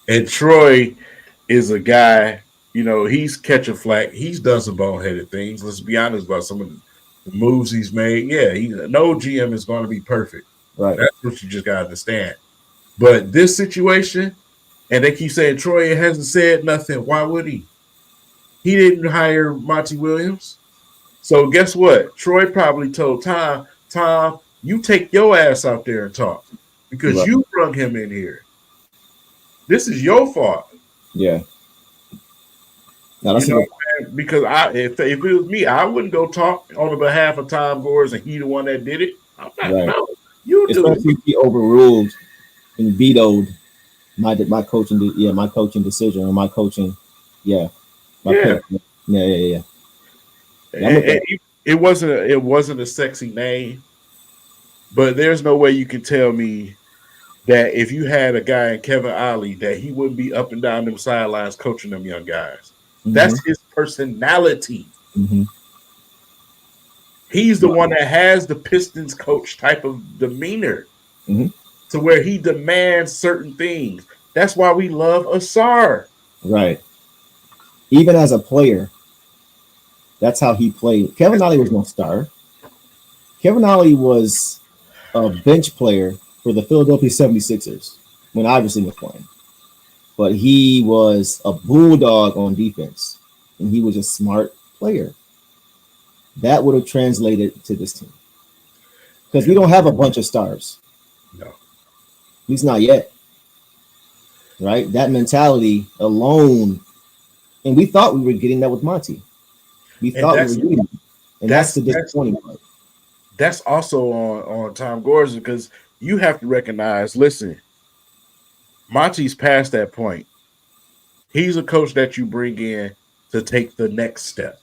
And Troy is a guy, you know, he's catching flack. He's done some boneheaded things. Let's be honest about some of the moves he's made. Yeah, no GM is going to be perfect. Right. That's what you just got to understand. But this situation, and they keep saying Troy hasn't said nothing. Why would he? He didn't hire Monty Williams. So guess what? Troy probably told Tom, you take your ass out there and talk because you brought him in here. This is your fault. Yeah. No, that's because if it was me, I wouldn't go talk on the behalf of Tom Gores and he the one that did it. I'm not, no, you do it. Especially if he overruled and vetoed my coaching decision or my coaching. Yeah. Yeah. Yeah. It wasn't a sexy name, but there's no way you can tell me that if you had a guy in Kevin Ollie that he wouldn't be up and down them sidelines coaching them young guys. Mm-hmm. That's his personality. Mm-hmm. He's the one that has the Pistons coach type of demeanor to where he demands certain things. That's why we love Asar. Right. Even as a player, that's how he played. Kevin Ollie was no star. Kevin Ollie was a bench player for the Philadelphia 76ers when Iverson was playing. But he was a bulldog on defense, and he was a smart player. That would have translated to this team. Because we don't have a bunch of stars. No. At least not yet. Right? That mentality alone, and we thought we were getting that with Monty. We thought we were getting that. And that's the disappointing part. That's also on Tom Gores because you have to recognize, listen, Monty's past that point. He's a coach that you bring in to take the next step.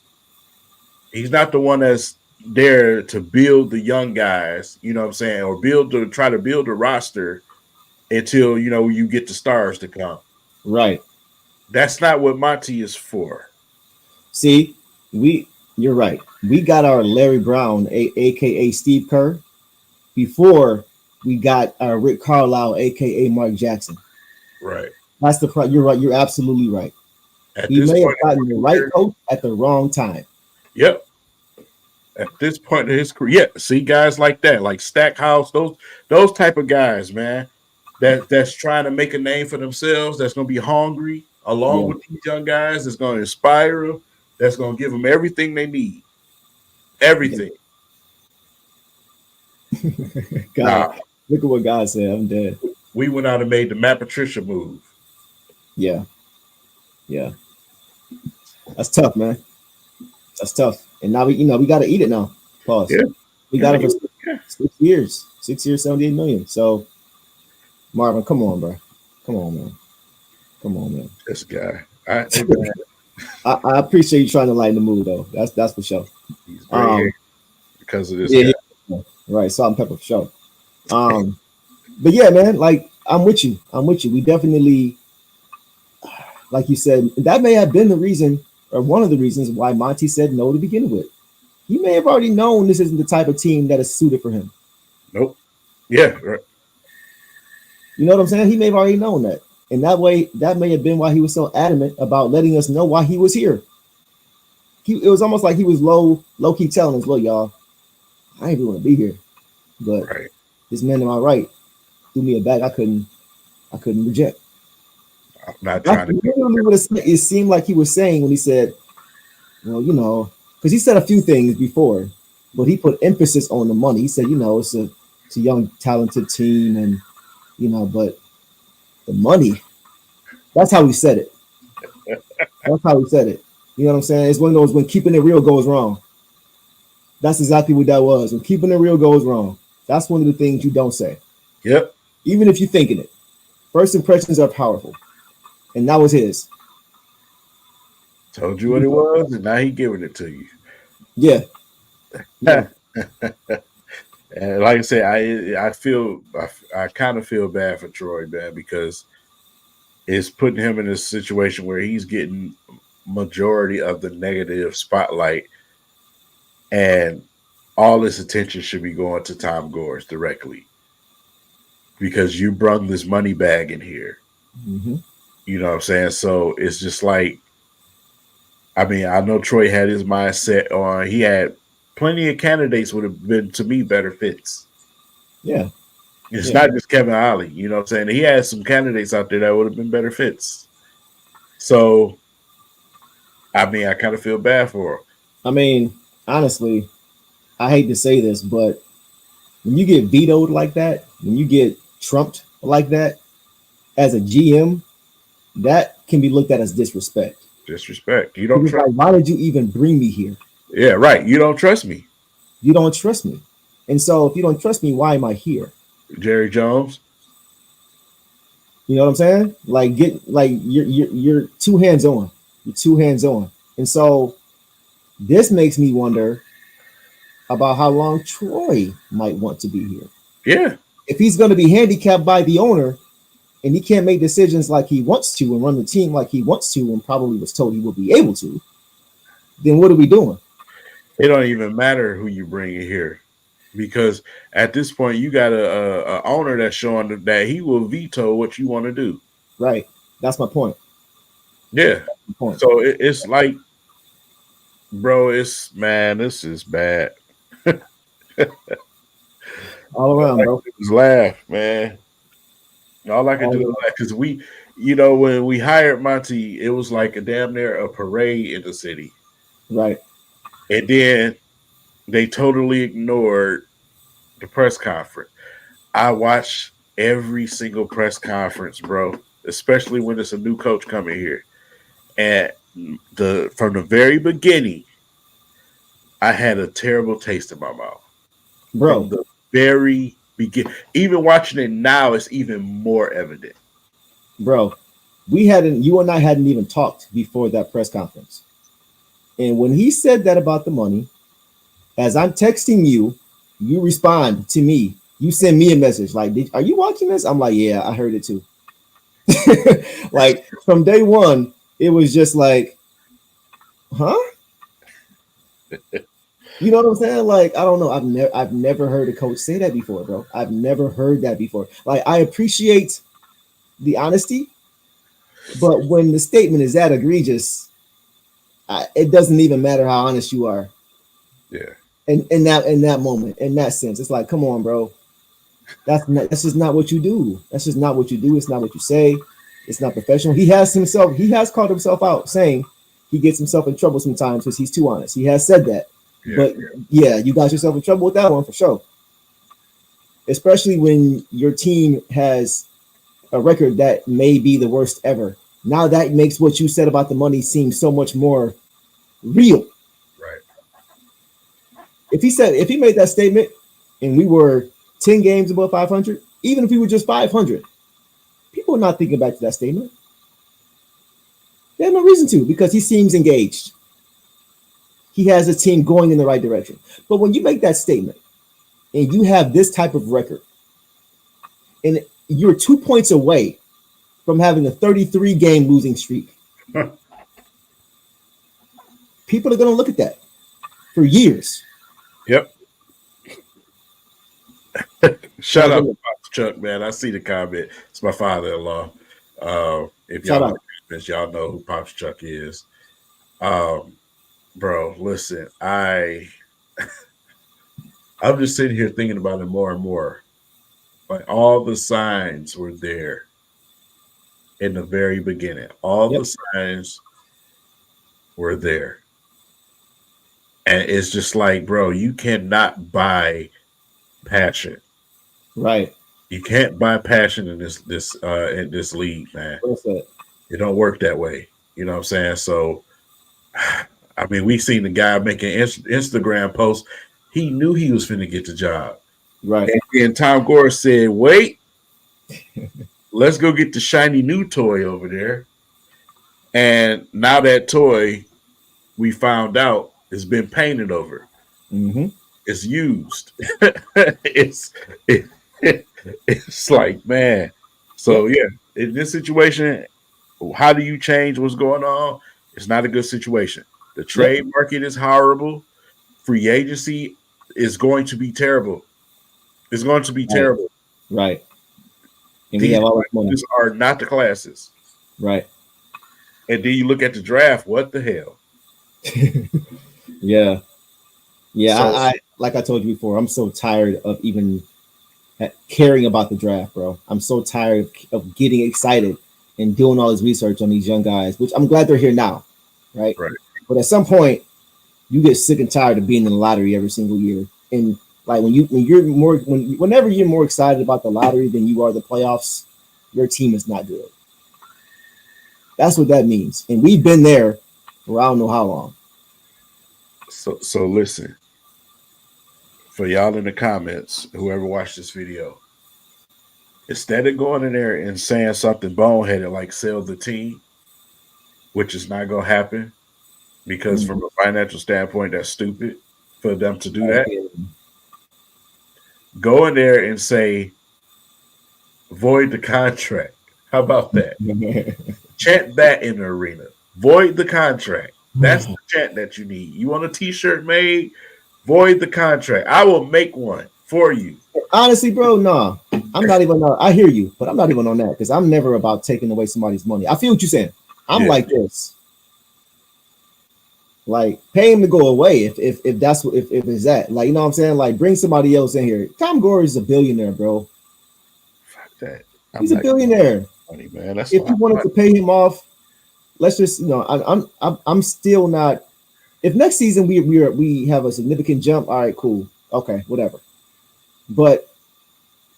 He's not the one that's there to build the young guys, you know what I'm saying, or try to build a roster until you get the stars to come. Right. That's not what Monty is for. See, you're right. We got our Larry Brown, aka Steve Kerr, before we got our Rick Carlisle, aka Mark Jackson. Right. That's the part. You're right. You're absolutely right. At He this may have point, gotten the right coach at the wrong time. Yep. At this point in his career, yeah. See guys like that, like Stackhouse, those type of guys, man. That's trying to make a name for themselves. That's going to be hungry, along with these young guys. That's going to inspire them. That's going to give them everything they need. Everything. God, look at what God said. I'm dead. We went out and made the Matt Patricia move. Yeah. That's tough, man. That's tough. And now we got to eat it now. Pause. Yeah. We got it for 6 years. 6 years, 78 million. So, Marvin, come on, bro. Come on, man. This guy. I appreciate you trying to lighten the mood, though. That's for sure. He's great because of this guy. Yeah. Right, salt and pepper for sure. But yeah, man, like I'm with you. We definitely, like you said, that may have been the reason or one of the reasons why Monty said no to begin with. He may have already known this isn't the type of team that is suited for him. Nope. Yeah. Right. You know what I'm saying? He may have already known that. And that may have been why he was so adamant about letting us know why he was here. It was almost like he was low key telling us, look, y'all, I ain't even want to be here. But this man to my right threw me a bag I couldn't reject. I'm not trying to. It seemed like he was saying when he said, well, because he said a few things before, but he put emphasis on the money. He said, it's a young, talented team, and but the money. That's how he said it. That's how he said it. You know what I'm saying? It's one of those when keeping it real goes wrong. That's exactly what that was. When keeping it real goes wrong. That's one of the things you don't say. Yep. Even if you're thinking it. First impressions are powerful. And that was his. Told you what it was, and now he giving it to you. Yeah. And like I said, I kind of feel bad for Troy, man, because it's putting him in a situation where he's getting majority of the negative spotlight, and all this attention should be going to Tom Gores directly because you brung this money bag in here. Mm-hmm. You know what I'm saying? So it's just like, I know Troy had his mindset on. He had plenty of candidates would have been, to me, better fits. Yeah. It's not just Kevin Ollie. You know what I'm saying? He had some candidates out there that would have been better fits. So, I kind of feel bad for him. Honestly, I hate to say this, but when you get vetoed like that, when you get trumped like that as a GM, that can be looked at as disrespect. Disrespect. You don't trust. Like, why did you even bring me here? Yeah, right. You don't trust me. You don't trust me. And so if you don't trust me, why am I here? Jerry Jones. You know what I'm saying? Like you're too hands on. You're too hands on. And so this makes me wonder about how long Troy might want to be here. Yeah. If he's going to be handicapped by the owner and he can't make decisions like he wants to and run the team like he wants to and probably was told he will be able to, then what are we doing? It don't even matter who you bring in here, because at this point you got a owner that's showing that he will veto what you want to do. Right. That's my point. Yeah. Point. So it's like, bro, this is bad. All around, bro. Just laugh, man. All I can do is laugh because when we hired Monty, it was like a damn near a parade in the city. Right. And then they totally ignored the press conference. I watch every single press conference, bro, especially when it's a new coach coming here. And from the very beginning, I had a terrible taste in my mouth. Bro. From the very beginning. Even watching it now, it's even more evident. bro, you and I hadn't even talked before that press conference. And when he said that about the money, as I'm texting you, you respond to me. You send me a message like, are you watching this? I'm like, yeah, I heard it too. Like from day one, it was just like, huh? You know what I'm saying? Like, I don't know. I've never heard a coach say that before, bro. I've never heard that before. Like, I appreciate the honesty, but when the statement is that egregious, it doesn't even matter how honest you are. Yeah. In that moment, in that sense, it's like, come on, bro. That's just not what you do. That's just not what you do. It's not what you say. It's not professional. He has called himself out saying he gets himself in trouble sometimes because he's too honest. He has said that. Yeah, but yeah, you got yourself in trouble with that one for sure. Especially when your team has a record that may be the worst ever. Now that makes what you said about the money seem so much more real. Right. If he made that statement and we were 10 games above 500, even if we were just 500, people are not thinking back to that statement. They have no reason to, because he seems engaged. He has a team going in the right direction. But when you make that statement and you have this type of record, and you're 2 points away from having a 33-game losing streak, people are going to look at that for years. Yep. Shout out to Pops Chuck, man. I see the comment. It's my father-in-law. If y'all know this, y'all know who Pops Chuck is. Bro, listen, I'm just sitting here thinking about it more and more. Like, all the signs were there in the very beginning. All the signs were there. And it's just like, bro, you cannot buy passion. Right. You can't buy passion in this league, man. It don't work that way. You know what I'm saying? So, I mean, we seen the guy making Instagram posts. He knew he was finna get the job. Right. And then Tom Gore said, wait, let's go get the shiny new toy over there. And now that toy, we found out, has been painted over. Mm-hmm. It's used. It's like, man. So, yeah, in this situation, how do you change what's going on? It's not a good situation. The trade market is horrible. Free agency is going to be terrible. It's going to be terrible. Right. And These we have all this money. are not the classes. Right. And then you look at the draft. What the hell? Yeah. Yeah. So, I like I told you before, I'm so tired of even caring about the draft, bro. I'm so tired of getting excited and doing all this research on these young guys, which I'm glad they're here now. Right. Right. But at some point, you get sick and tired of being in the lottery every single year. And like whenever you're more excited about the lottery than you are the playoffs, your team is not good. That's what that means. And we've been there for I don't know how long. So listen, for y'all in the comments, whoever watched this video, instead of going in there and saying something boneheaded like sell the team, which is not going to happen, because from a financial standpoint, that's stupid for them to do that. Go in there and say, void the contract. How about that? Chant that in the arena. Void the contract. That's the chant that you need. You want a t-shirt made? Void the contract. I will make one for you. Honestly, bro, no. I'm not even I hear you, but I'm not even on that because I'm never about taking away somebody's money. I feel what you're saying. I'm like this. Like, pay him to go away if that's what if it's that. Like, you know what I'm saying? Like, bring somebody else in here. Tom Gore is a billionaire, bro. Fuck that. He's a billionaire. Money, man. That's if you wanted to pay him off, let's just I'm still not. If next season we have a significant jump, all right, cool, okay, whatever. But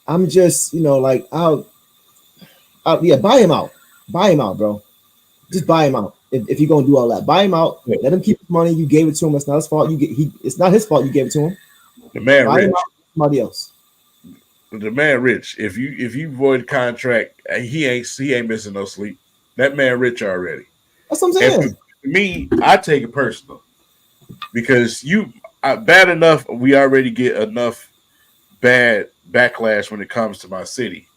I'm just like I'll buy him out, bro. Just buy him out. If you're gonna do all that, buy him out. Let him keep his money. You gave it to him. That's not his fault. It's not his fault you gave it to him. The man buy rich. him out, somebody else. The man rich. If you void contract, he ain't missing no sleep. That man rich already. That's what I'm And saying. for me, I take it personal because bad enough. We already get enough bad backlash when it comes to my city.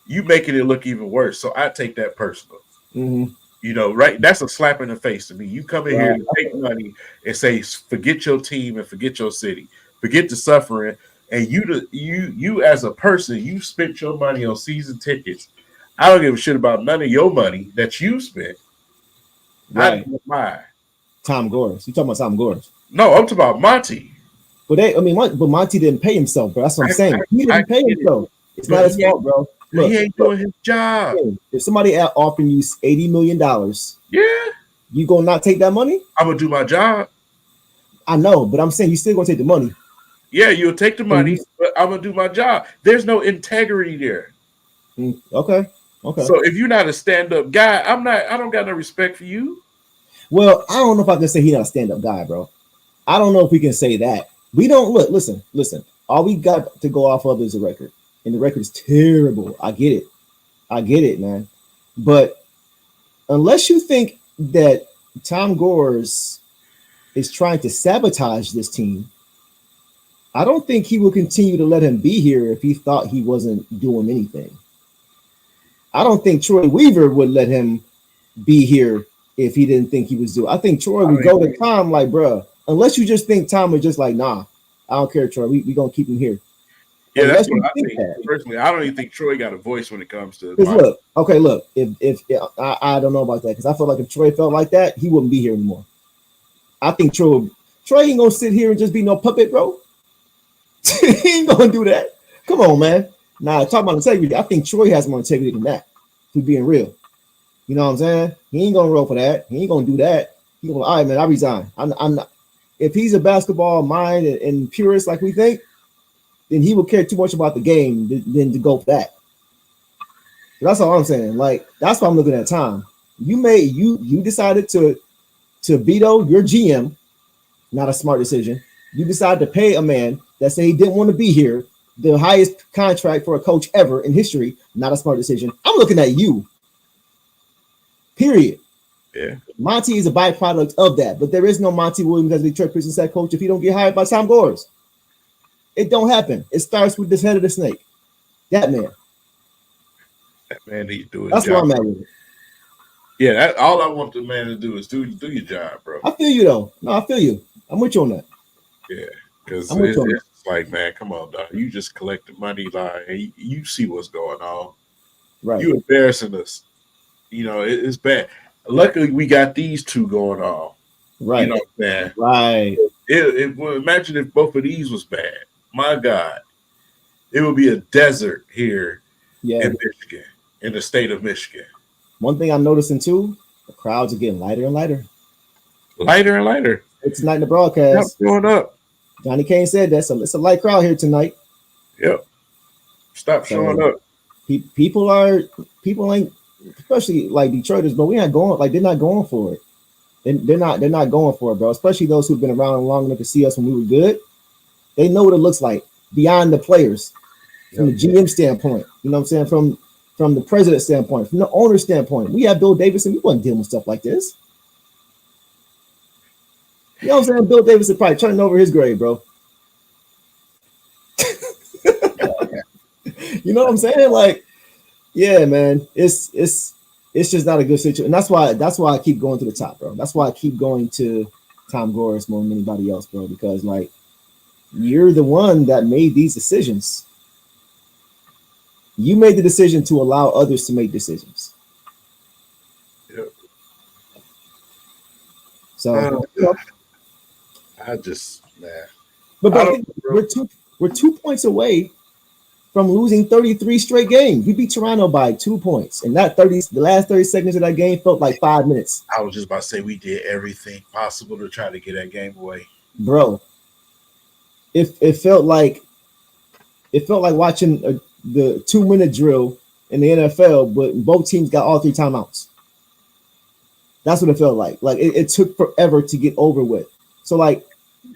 You making it look even worse, so I take that personal. Mm-hmm. You know, right? That's a slap in the face to me. You come in here Right. to take money and say, forget your team and forget your city, forget the suffering, and you as a person, you spent your money on season tickets. I don't give a shit about none of your money that you spent. I Right. didn't mine. Tom Gores. You talking about Tom Gores? No, I'm talking about Monty. But but Monty didn't pay himself, bro. That's what I'm saying. He I didn't pay get it, himself. It's but not his fault, bro. he ain't doing his job. If somebody offering you $80 million, Yeah, you gonna not take that money? I'm gonna do my job. I know, but I'm saying you still gonna take the money. Yeah, you'll take the money, but I'm gonna do my job. There's no integrity there. Okay. So if you're not a stand-up guy, I don't got no respect for you. Well, I don't know if I can say he's not a stand-up guy, bro. I don't know if we can say that. We don't listen. All we got to go off of is the record. And the record is terrible. I get it, man. But unless you think that Tom Gores is trying to sabotage this team, I don't think he will continue to let him be here if he thought he wasn't doing anything. I don't think Troy Weaver would let him be here if he didn't think he was doing. I think Troy would go to Tom like, bruh, unless you just think Tom is just like, nah, I don't care, Troy. We gonna keep him here. Yeah, that's what I think. Personally, I don't even think Troy got a voice when it comes to. Look, if I don't know about that because I feel like if Troy felt like that, he wouldn't be here anymore. I think Troy ain't gonna sit here and just be no puppet, bro. He ain't gonna do that. Come on, man. Nah, talk about integrity. I think Troy has more integrity than that. To being real, you know what I'm saying? He ain't gonna roll for that. He ain't gonna do that. He gonna, all right, man. I resign. I'm not. If he's a basketball mind and purist like we think, then he will care too much about the game than to go for that. So that's all I'm saying. Like that's why I'm looking at Tom. You decided to veto your GM. Not a smart decision. You decided to pay a man that said he didn't want to be here, the highest contract for a coach ever in history. Not a smart decision. I'm looking at you. Period. Yeah. Monty is a byproduct of that, but there is no Monty Williams as the Detroit Pistons head coach if he don't get hired by Tom Gores. It don't happen. It starts with this head of the snake. That man. That man needs to do his That's job. where I'm at with it. Yeah, all I want the man to do is do your job, bro. I feel you though. No, I feel you. I'm with you on that. Yeah, because it's like, man, come on, dog. You just collect the money, like, and you see what's going on. Right. You embarrassing us. You know, it's bad. Luckily, we got these two going on. Right. You know what I'm saying? Right. Well, imagine if both of these was bad. My God, it would be a desert here in Michigan, in the state of Michigan. One thing I'm noticing too, the crowds are getting lighter and lighter. Lighter and lighter. It's tonight in the broadcast. Stop showing up. Johnny Kane said that, so it's a light crowd here tonight. Yep. Stop showing up. People ain't, especially like Detroiters, but they're not going for it. They're not going for it, bro. Especially those who've been around long enough to see us when we were good. They know what it looks like beyond the players, from the GM standpoint. You know what I'm saying? From the president standpoint, from the owner standpoint. We had Bill Davidson. We wasn't dealing with stuff like this. You know what I'm saying? Bill Davidson probably turning over his grave, bro. You know what I'm saying? Like, yeah, man, it's just not a good situation. And that's why I keep going to the top, bro. That's why I keep going to Tom Gores more than anybody else, bro, because like you're the one that made these decisions. You made the decision to allow others to make decisions. Yep. So I just, man. But we're 2 points away from losing 33 straight games. We beat Toronto by 2 points. And the last 30 seconds of that game felt like 5 minutes. I was just about to say we did everything possible to try to get that game away. Bro, it felt like watching the 2-minute drill in the NFL, but both teams got all 3 timeouts. That's what it felt like. Like it took forever to get over with. So like,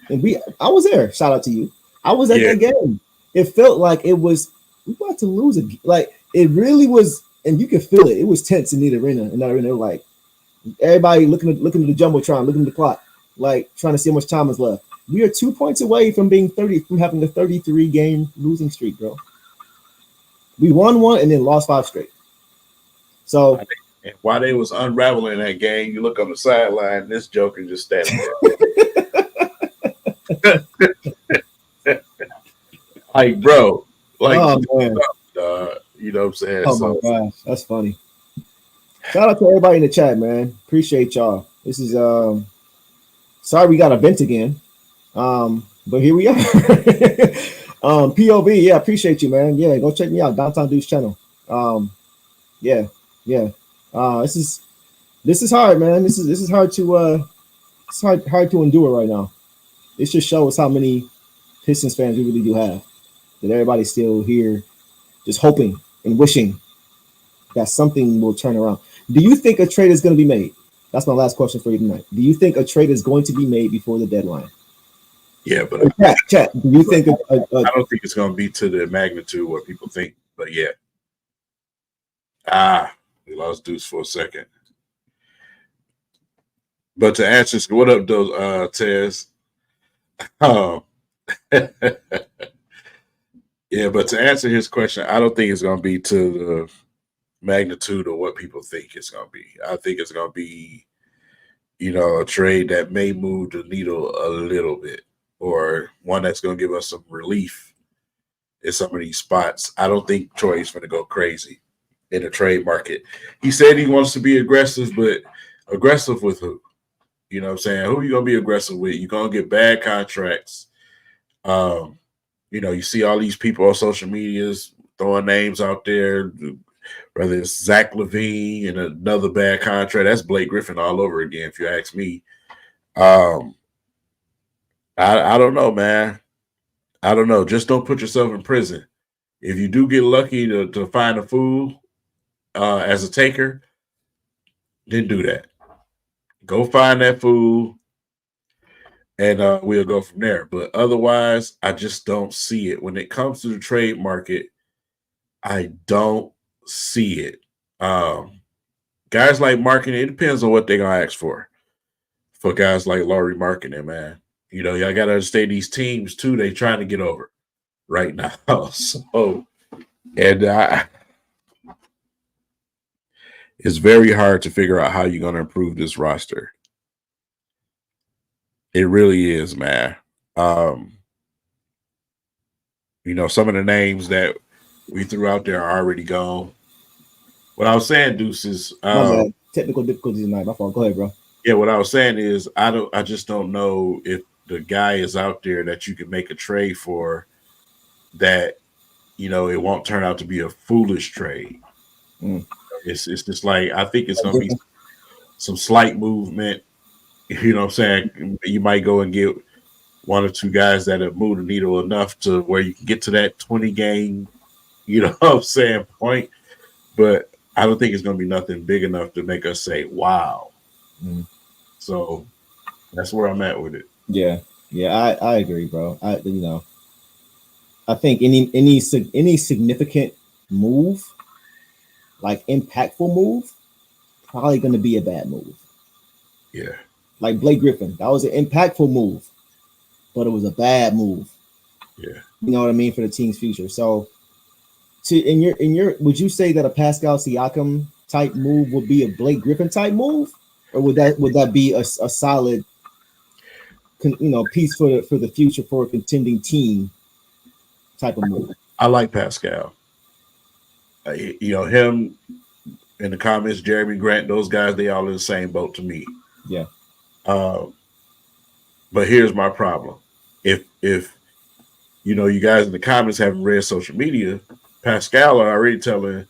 I was there. Shout out to you. I was at that game. it felt like it was we about to lose again. Like it really was, and you could feel it. It was tense in the arena. In that arena, like everybody looking at the jumbotron, looking at the clock, like trying to see how much time is left. We are 2 points away from having a 33 game losing streak, bro. We won one and then lost 5 straight. So and while they was unraveling that game, you look on the sideline, this joker just standing there. Like, bro, like, you know what I'm saying? Oh my gosh, that's funny. Shout out to everybody in the chat, man. Appreciate y'all. This is sorry we got a vent again. But here we are. POV, yeah, appreciate you, man. Yeah, go check me out, Downtown Dude's channel. Yeah. This is hard, man. This is hard to hard to endure right now. It just shows how many Pistons fans we really do have. That everybody's still here, just hoping and wishing that something will turn around. Do you think a trade is going to be made? That's my last question for you tonight. Do you think a trade is going to be made before the deadline? Yeah, but chat. Do you think? I don't think it's going to be to the magnitude what people think. But yeah. We lost Deuce for a second. But to answer, what up, those Tez? Yeah, but to answer his question, I don't think it's going to be to the magnitude of what people think it's going to be. I think it's going to be, a trade that may move the needle a little bit, or one that's going to give us some relief in some of these spots. I don't think Troy's going to go crazy in the trade market. He said he wants to be aggressive, but aggressive with who? You know what I'm saying? Who are you going to be aggressive with? You're going to get bad contracts. You see all these people on social medias throwing names out there, whether it's Zach LaVine and another bad contract. That's Blake Griffin all over again, if you ask me. I don't know, man. I don't know. Just don't put yourself in prison. If you do get lucky to find a fool as a taker, then do that. Go find that fool, and we'll go from there. But otherwise, I just don't see it. When it comes to the trade market, I don't see it. Guys like marketing, it depends on what they're going to ask for. For guys like Laurie marketing, man. Y'all got to understand these teams, too, they trying to get over right now. So, and it's very hard to figure out how you're going to improve this roster. It really is, man. Some of the names that we threw out there are already gone. What I was saying, Deuce, is technical difficulties tonight. My fault. Go ahead, bro. Yeah, what I was saying is I just don't know if the guy is out there that you can make a trade for that, it won't turn out to be a foolish trade. It's just like, I think it's going to be some slight movement. You know what I'm saying? You might go and get one or two guys that have moved the needle enough to where you can get to that 20 game, point. But I don't think it's going to be nothing big enough to make us say, wow. So that's where I'm at with it. Yeah, I agree, bro. I think any significant move, like impactful move, probably going to be a bad move. Yeah. Like Blake Griffin, that was an impactful move, but it was a bad move. Yeah. You know what I mean, for the team's future. So, in your, would you say that a Pascal Siakam type move would be a Blake Griffin type move, or would that be a solid, piece for the future for a contending team type of move? I like Pascal. Him in the comments, Jeremy Grant, those guys, they all in the same boat to me. Yeah. But here's my problem. If you guys in the comments haven't read social media, Pascal are already telling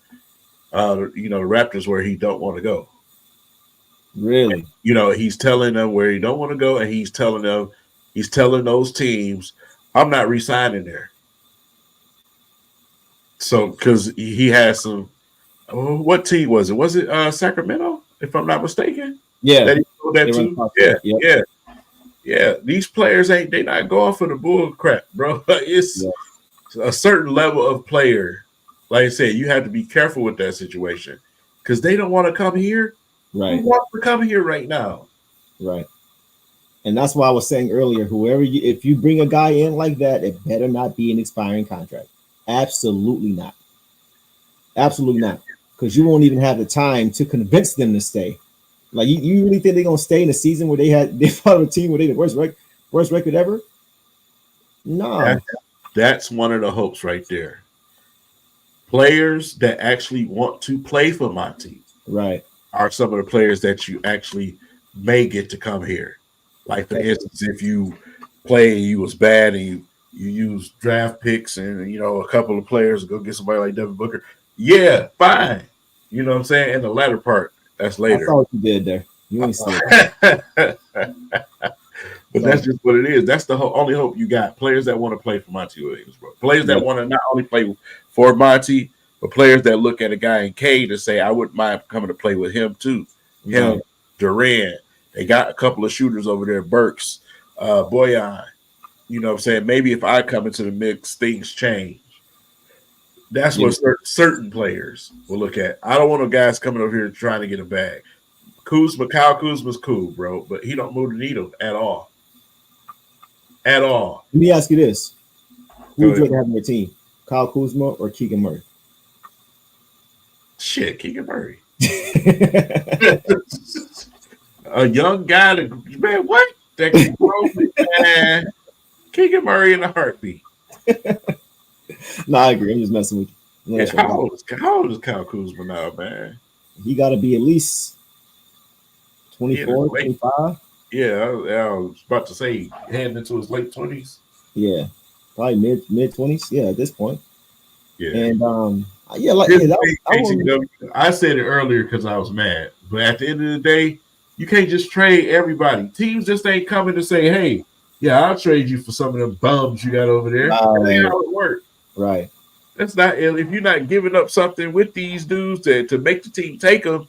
the Raptors where he don't want to go. Really? He's telling them where he don't want to go, and he's telling those teams, I'm not re-signing there. So, because he has some, what team was it? Was it Sacramento, if I'm not mistaken? Yeah. That he told that team? Yeah. These players they not going for the bull crap, bro. It's a certain level of player, like I said, you have to be careful with that situation because they don't want to come here. Right. Who wants to come here right now? Right. And that's why I was saying earlier, if you bring a guy in like that, it better not be an expiring contract. Absolutely not. Absolutely not. Because you won't even have the time to convince them to stay. Like you really think they're gonna stay in a season where they fought a team where they the worst record ever? No. That's one of the hopes right there. Players that actually want to play for Monty, right, are some of the players that you actually may get to come here. Like for instance, if you play and you was bad and you use draft picks and a couple of players go get somebody like Devin Booker, yeah, fine. You know what I'm saying? And the latter part, that's later. I saw what you did there. You ain't see it. But that's just what it is. That's the only hope you got. Players that want to play for Monty Williams, bro. Players that want to not only play for Monty, but players that look at a guy in Cade and say, I wouldn't mind coming to play with him too. Him, Durant. They got a couple of shooters over there, Burks, Boyan. You know what I'm saying? Maybe if I come into the mix, things change. That's what certain players will look at. I don't want no guys coming over here trying to get a bag. Kyle Kuzma's cool, bro, but he don't move the needle at all. At all. Let me ask you this. Who would you rather have on your team? Kyle Kuzma or Keegan Murray? Shit, Keegan Murray. A young guy man, what? That can grow, man. Keegan Murray in a heartbeat. No, I agree. I'm just messing with you. Yeah, how old is Kyle Kuzma now, man? He got to be at least 24, 25. Yeah, I was about to say heading into his late 20s. Yeah, probably mid 20s. Yeah, at this point. Yeah, and I said it earlier because I was mad, but at the end of the day, you can't just trade everybody. Teams just ain't coming to say, "Hey, yeah, I'll trade you for some of them bums you got over there." That ain't how it works. Right. That's not if you're not giving up something with these dudes to make the team take them,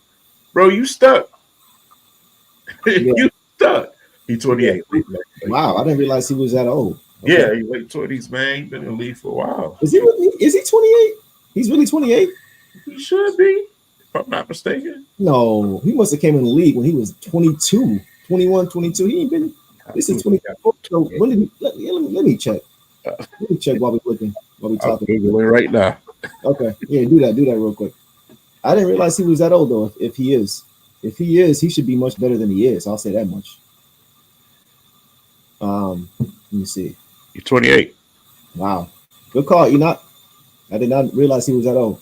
bro. You stuck. You stuck. He's 28. Wow, I didn't realize he was that old. Okay. Yeah, he's late 20s, man. He's been in the league for a while. Is he 28? He's really 28? He should be, if I'm not mistaken. No, he must have came in the league when he was 22, 21, 22. He ain't been. This is 24. So when did he? Let me check. Let me check while we're looking. While we talking. I'm Googling right now. Okay, yeah, do that real quick. I didn't realize he was that old though. If he is, he should be much better than he is. I'll say that much. Let me see. You're 28. Wow, good call. I did not realize he was that old.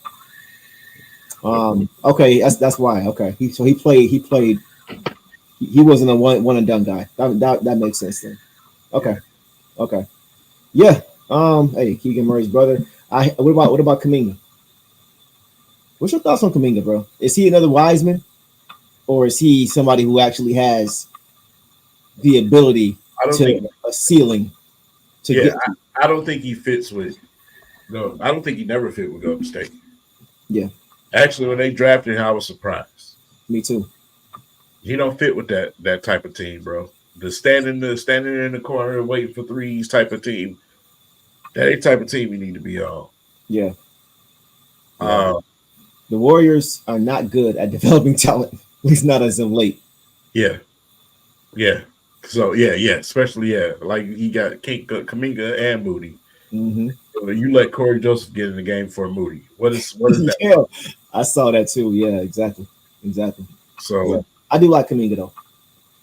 Okay, that's why. Okay, he played. He wasn't a one and done guy. That makes sense then. Okay. Yeah. Hey, Keegan Murray's brother. What about Kuminga? What's your thoughts on Kuminga, bro? Is he another Wiseman, or is he somebody who actually has the ability a ceiling? I don't think he fits with. No, I don't think he never fit with Golden State. Yeah. Actually, when they drafted him, I was surprised. Me too. He don't fit with that type of team, bro. The standing in the corner and waiting for threes type of team. That ain't type of team you need to be on. Yeah. The Warriors are not good at developing talent, at least not as of late. Yeah. So especially like he got Kuminga and Moody. Mm-hmm. So you let Corey Joseph get in the game for Moody. What is that? Yeah, I saw that too. Yeah, exactly. So yeah. I do like Kuminga though.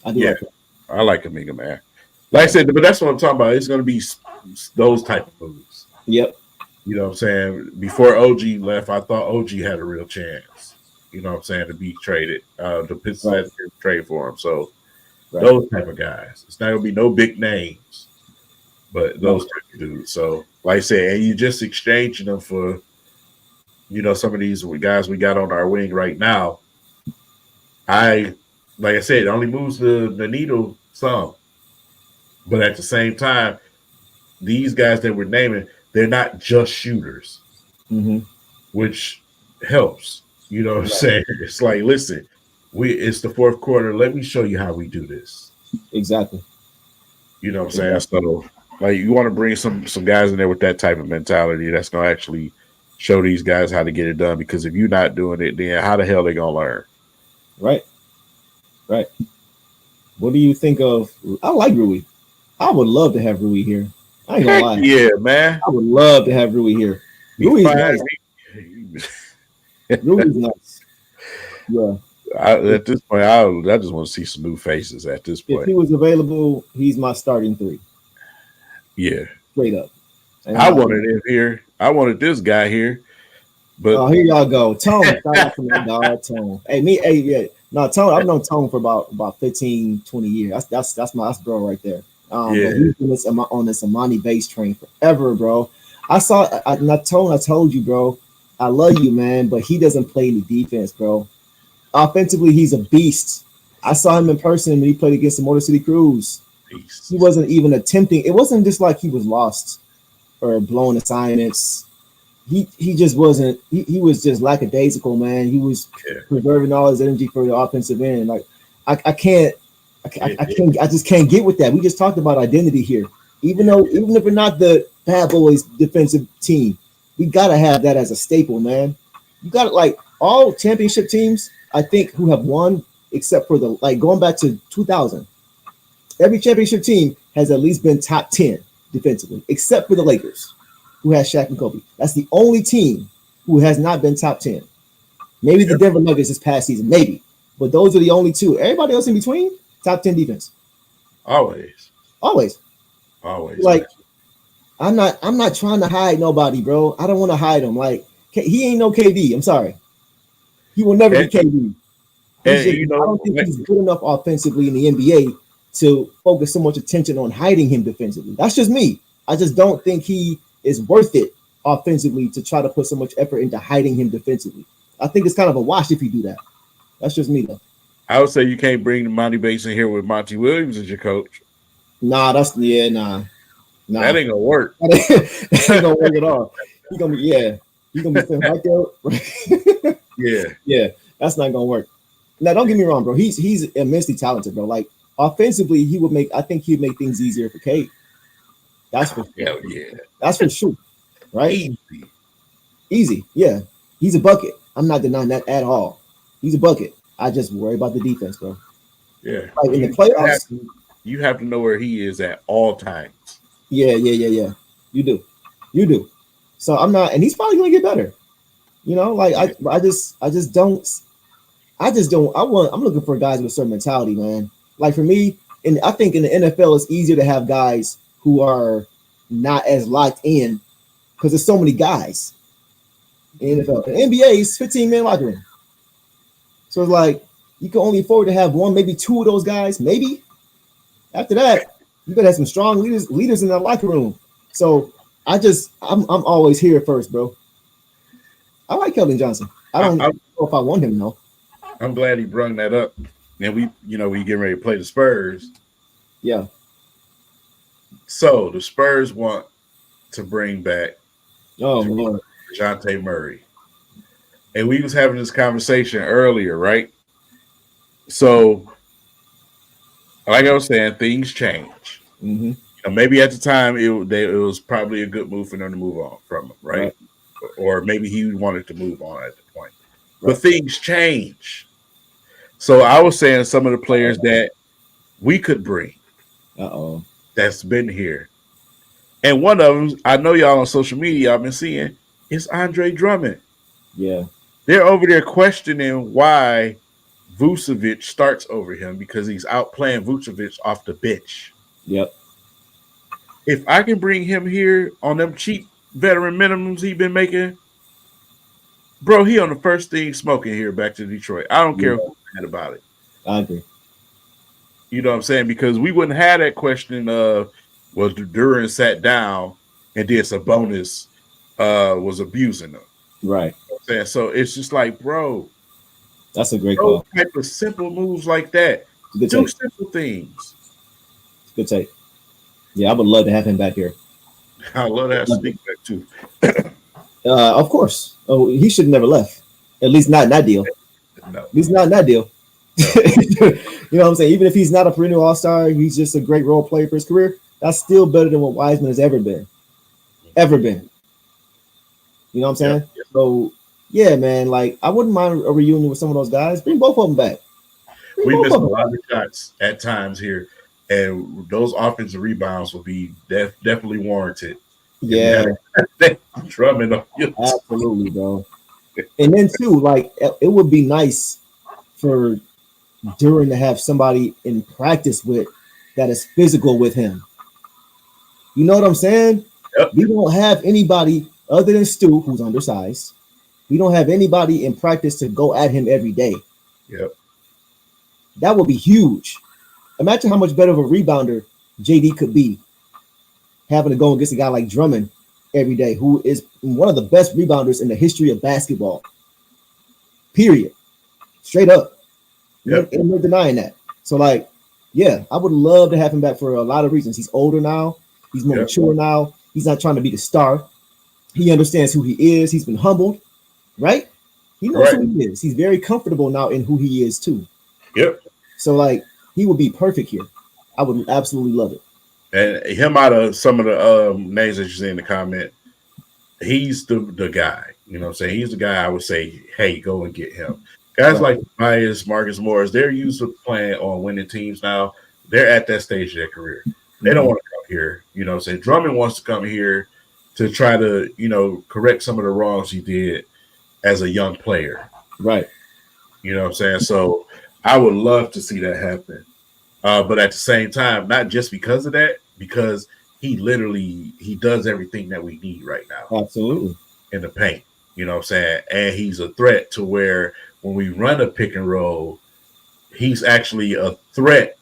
I like Kuminga, man. Like I said, but that's what I'm talking about. It's going to be those type of moves. Yep. You know what I'm saying? Before OG left, I thought OG had a real chance. You know what I'm saying, to be traded. The Pistons had to trade for him. So those type of guys. It's not going to be no big names, but those type of dudes. So like I said, and you just exchanging them for, some of these guys we got on our wing right now. Like I said, it only moves the needle some. But at the same time, these guys that we're naming, they're not just shooters, which helps. You know what I'm saying? It's like, listen, it's the fourth quarter. Let me show you how we do this. Exactly. You know what I'm saying? So Like you want to bring some guys in there with that type of mentality that's gonna actually show these guys how to get it done. Because if you're not doing it, then how the hell they gonna learn? Right. Right. What do you think of? I like Rui. I would love to have Rui here. I ain't gonna lie. Yeah, man. I would love to have Rui here. Rui's nice. Rui's nice. Yeah. At this point, I just want to see some new faces. At this point, If he was available, he's my starting 3. Yeah, straight up. And I wanted him here. I wanted this guy here. But here y'all go. Tone, shout out to my dog, Tone. Tone, I've known Tone for about 15, 20 years. That's bro right there. Yeah. He's been on this Amani base train forever, bro. Tone, I told you, bro, I love you, man, but he doesn't play any defense, bro. Offensively, he's a beast. I saw him in person when he played against the Motor City Cruise. He wasn't even attempting. It wasn't just like he was lost or blowing assignments. He just wasn't. He was just lackadaisical, man. He was preserving all his energy for the offensive end. Like I just can't get with that. We just talked about identity here. Even if we're not the bad boys defensive team, we gotta have that as a staple, man. You got like all championship teams, I think, who have won, except for going back to 2000. Every championship team has at least been top 10 defensively, except for the Lakers, who has Shaq and Kobe. That's the only team who has not been top 10. Maybe the Denver Nuggets this past season, maybe. But those are the only two. Everybody else in between, top 10 defense. Always. Like, I'm not trying to hide nobody, bro. I don't want to hide him. Like, he ain't no KD. I'm sorry. He will never be KD. I don't think he's good enough offensively in the NBA to focus so much attention on hiding him defensively. That's just me. I just don't think he is worth it offensively to try to put so much effort into hiding him defensively. I think it's kind of a wash if you do that. That's just me, though. I would say you can't bring the Monty Bates in here with Monty Williams as your coach. Nah. That ain't gonna work. That ain't gonna work at all. He's gonna be sitting right there. Yeah. That's not gonna work. Now, don't get me wrong, bro. He's immensely talented, bro. Like offensively, I think he'd make things easier for Cade. That's for sure. Hell yeah. That's for sure. Right? Easy. Yeah. He's a bucket. I'm not denying that at all. He's a bucket. I just worry about the defense, bro. Yeah. Like in the playoffs, you have to know where he is at all times. Yeah. You do. So I'm not, and he's probably gonna get better. You know, like I'm looking for guys with a certain mentality, man. Like for me, and I think in the NFL it's easier to have guys who are not as locked in because there's so many guys in the NFL. The NBA is 15-man locker room. So it's like you can only afford to have one, maybe two of those guys, maybe. After that, you gotta have some strong leaders in that locker room. So I'm always here first, bro. I like Keldon Johnson. I don't know if I want him though. I'm glad he brought that up. And we getting ready to play the Spurs. Yeah. So the Spurs want to bring back Lord. DeJounte Murray. And we was having this conversation earlier, right? So, like I was saying, things change. Mm-hmm. Maybe at the time it was probably a good move for them to move on from him, right? Or maybe he wanted to move on at the point. Right. But things change. So I was saying some of the players that we could bring that's been here. And one of them, I know y'all on social media, I've been seeing, is Andre Drummond. Yeah. They're over there questioning why Vucevic starts over him because he's outplaying Vucevic off the bench. Yep. If I can bring him here on them cheap veteran minimums he's been making, bro, he on the first thing smoking here back to Detroit. I don't care who's mad about it. I agree. You know what I'm saying? Because we wouldn't have that question of, well, Duran sat down and did Sabonis was abusing them. Right. You know what I'm saying? So it's just like, bro. That's a great call. Type of simple moves like that. Do simple things. Good take. Yeah, I would love to have him back here. I love that sneak back too. Of course. Oh, he should have never left. At least not in that deal. No. At least not in that deal. No. You know what I'm saying? Even if he's not a perennial all-star, he's just a great role player for his career. That's still better than what Wiseman has ever been. Ever been. You know what I'm saying? Yep. So yeah, man, like I wouldn't mind a reunion with some of those guys. Bring both of them back. We missed a lot of shots at times here, and those offensive rebounds will be definitely warranted. Yeah, Drummond on your absolutely, bro. And then too, like it would be nice for Duran to have somebody in practice with that is physical with him. You know what I'm saying? Yep. We don't have anybody other than Stu who's undersized. We don't have anybody in practice to go at him every day. Yep. That would be huge. Imagine how much better of a rebounder JD could be having to go against a guy like Drummond every day, who is one of the best rebounders in the history of basketball. Period. Straight up. Yep. And we're denying that. So, like, yeah, I would love to have him back for a lot of reasons. He's older now. He's more mature now. He's not trying to be the star. He understands who he is. He's been humbled, right? He knows who he is. He's very comfortable now in who he is, too. Yep. So, like, he would be perfect here. I would absolutely love it. And him out of some of the names that you see in the comment, he's the guy. You know what I'm saying? He's the guy I would say, hey, go and get him. Guys like Myers, Marcus Morris, they're used to playing on winning teams now. They're at that stage of their career. They don't want to come here. You know what I'm saying? Drummond wants to come here to try to, you know, correct some of the wrongs he did as a young player. Right. You know what I'm saying? So I would love to see that happen. But at the same time, not just because of that, because he does everything that we need right now. Absolutely. In the paint. You know what I'm saying? And he's a threat to where when we run a pick and roll, he's actually a threat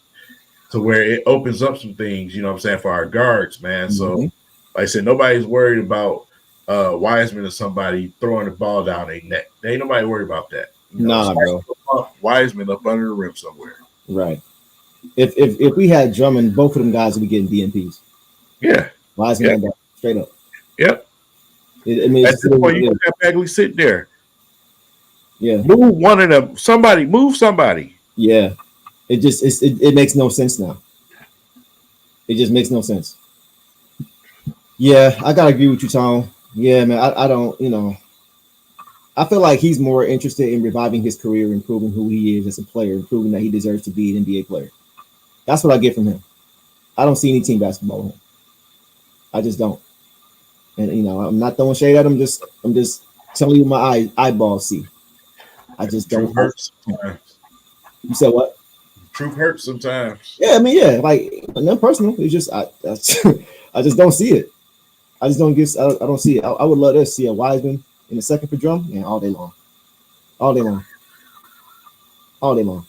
to where it opens up some things, you know what I'm saying, for our guards, man. So, like I said, nobody's worried about Wiseman or somebody throwing the ball down their neck. There ain't nobody worried about that. You know, bro. Wiseman up under the rim somewhere. Right. If we had Drummond, both of them guys would be getting DNPs. Yeah. Wiseman straight up. Yep. I mean, at this point, you got Bagley sitting there. Yeah. Move one of them. Somebody. Move somebody. Yeah. It makes no sense now. It just makes no sense. Yeah, I gotta agree with you, Tom. Yeah, man. I don't, you know, I feel like he's more interested in reviving his career and proving who he is as a player and proving that he deserves to be an NBA player. That's what I get from him. I don't see any team basketball with him. I just don't. And you know, I'm not throwing shade at him. I'm just telling you my eyeballs see. I just don't. Hurts sometimes. You said what? Truth hurts sometimes. Yeah, I mean, yeah, like not personal. It's just I just don't see it. I just don't get. I don't see it. I would love to see a Wiseman in the second for Drum, and all day long, all day long, all day long.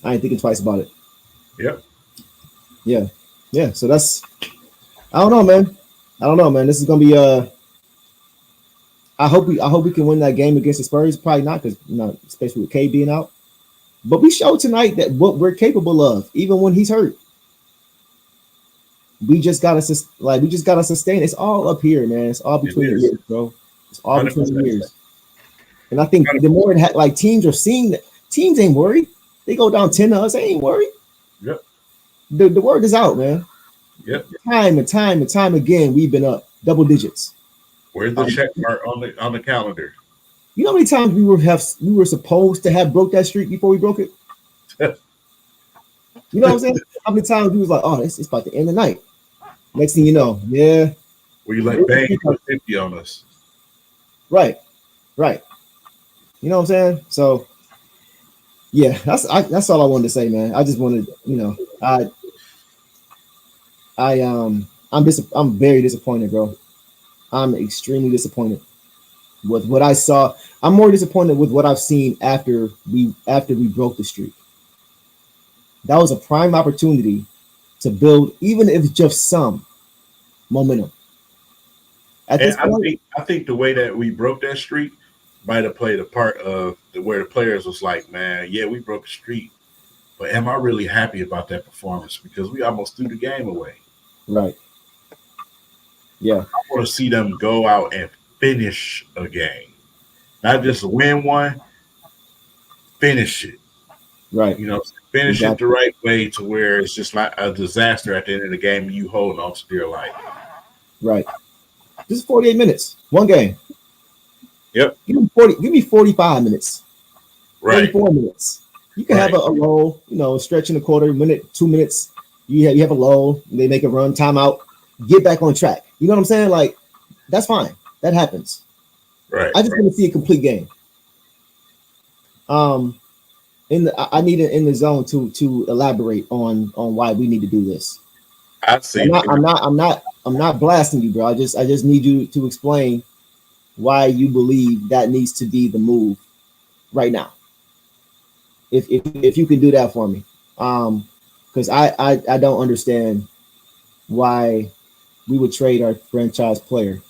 I ain't thinking twice about it. Yep. Yeah. So that's. I don't know, man. This is gonna be I hope we can win that game against the Spurs. Probably not, because you know, especially with Cade being out. But we showed tonight that what we're capable of, even when he's hurt. We just gotta sustain. It's all up here, man. It's all between the years, bro. It's all between the years. And I think the more like teams are seeing that, teams ain't worried. They go down 10 to us, they ain't worried. Yep. The word is out, man. Yep. Time and time again, we've been up double digits. Where's the check mark on the calendar? You know how many times we were supposed to have broke that streak before we broke it? You know what I'm saying? How many times we was like, oh, it's about to end the night. Next thing you know, yeah. Were you like, bang, you put 50 on us? Right. You know what I'm saying? So, yeah, that's all I wanted to say, man. I just wanted, you know, I'm very disappointed, bro. I'm extremely disappointed with what I saw. I'm more disappointed with what I've seen after we broke the streak. That was a prime opportunity to build, even if just some momentum. At this point, I think the way that we broke that streak might have played a part of where the players was like, man, yeah, we broke the streak, but am I really happy about that performance? Because we almost threw the game away. Right. Yeah. I want to see them go out and finish a game, not just win one, finish it. Right. You know, finish it Exactly. the right way to where it's just not a disaster at the end of the game and you holding on to dear life. Right. This is 48 minutes. One game. Yep. Give me 45 minutes. Right. 34 minutes. You can have Right. a lull, stretch in a quarter, minute, 2 minutes. You have a lull, they make a run, timeout, get back on track. You know what I'm saying? Like, that's fine. That happens. Right. I just want to see a complete game. I need it in the zone to elaborate on why we need to do this. I see. I'm not blasting you, bro. I just need you to explain why you believe that needs to be the move right now. If you can do that for me, because I don't understand why we would trade our franchise player.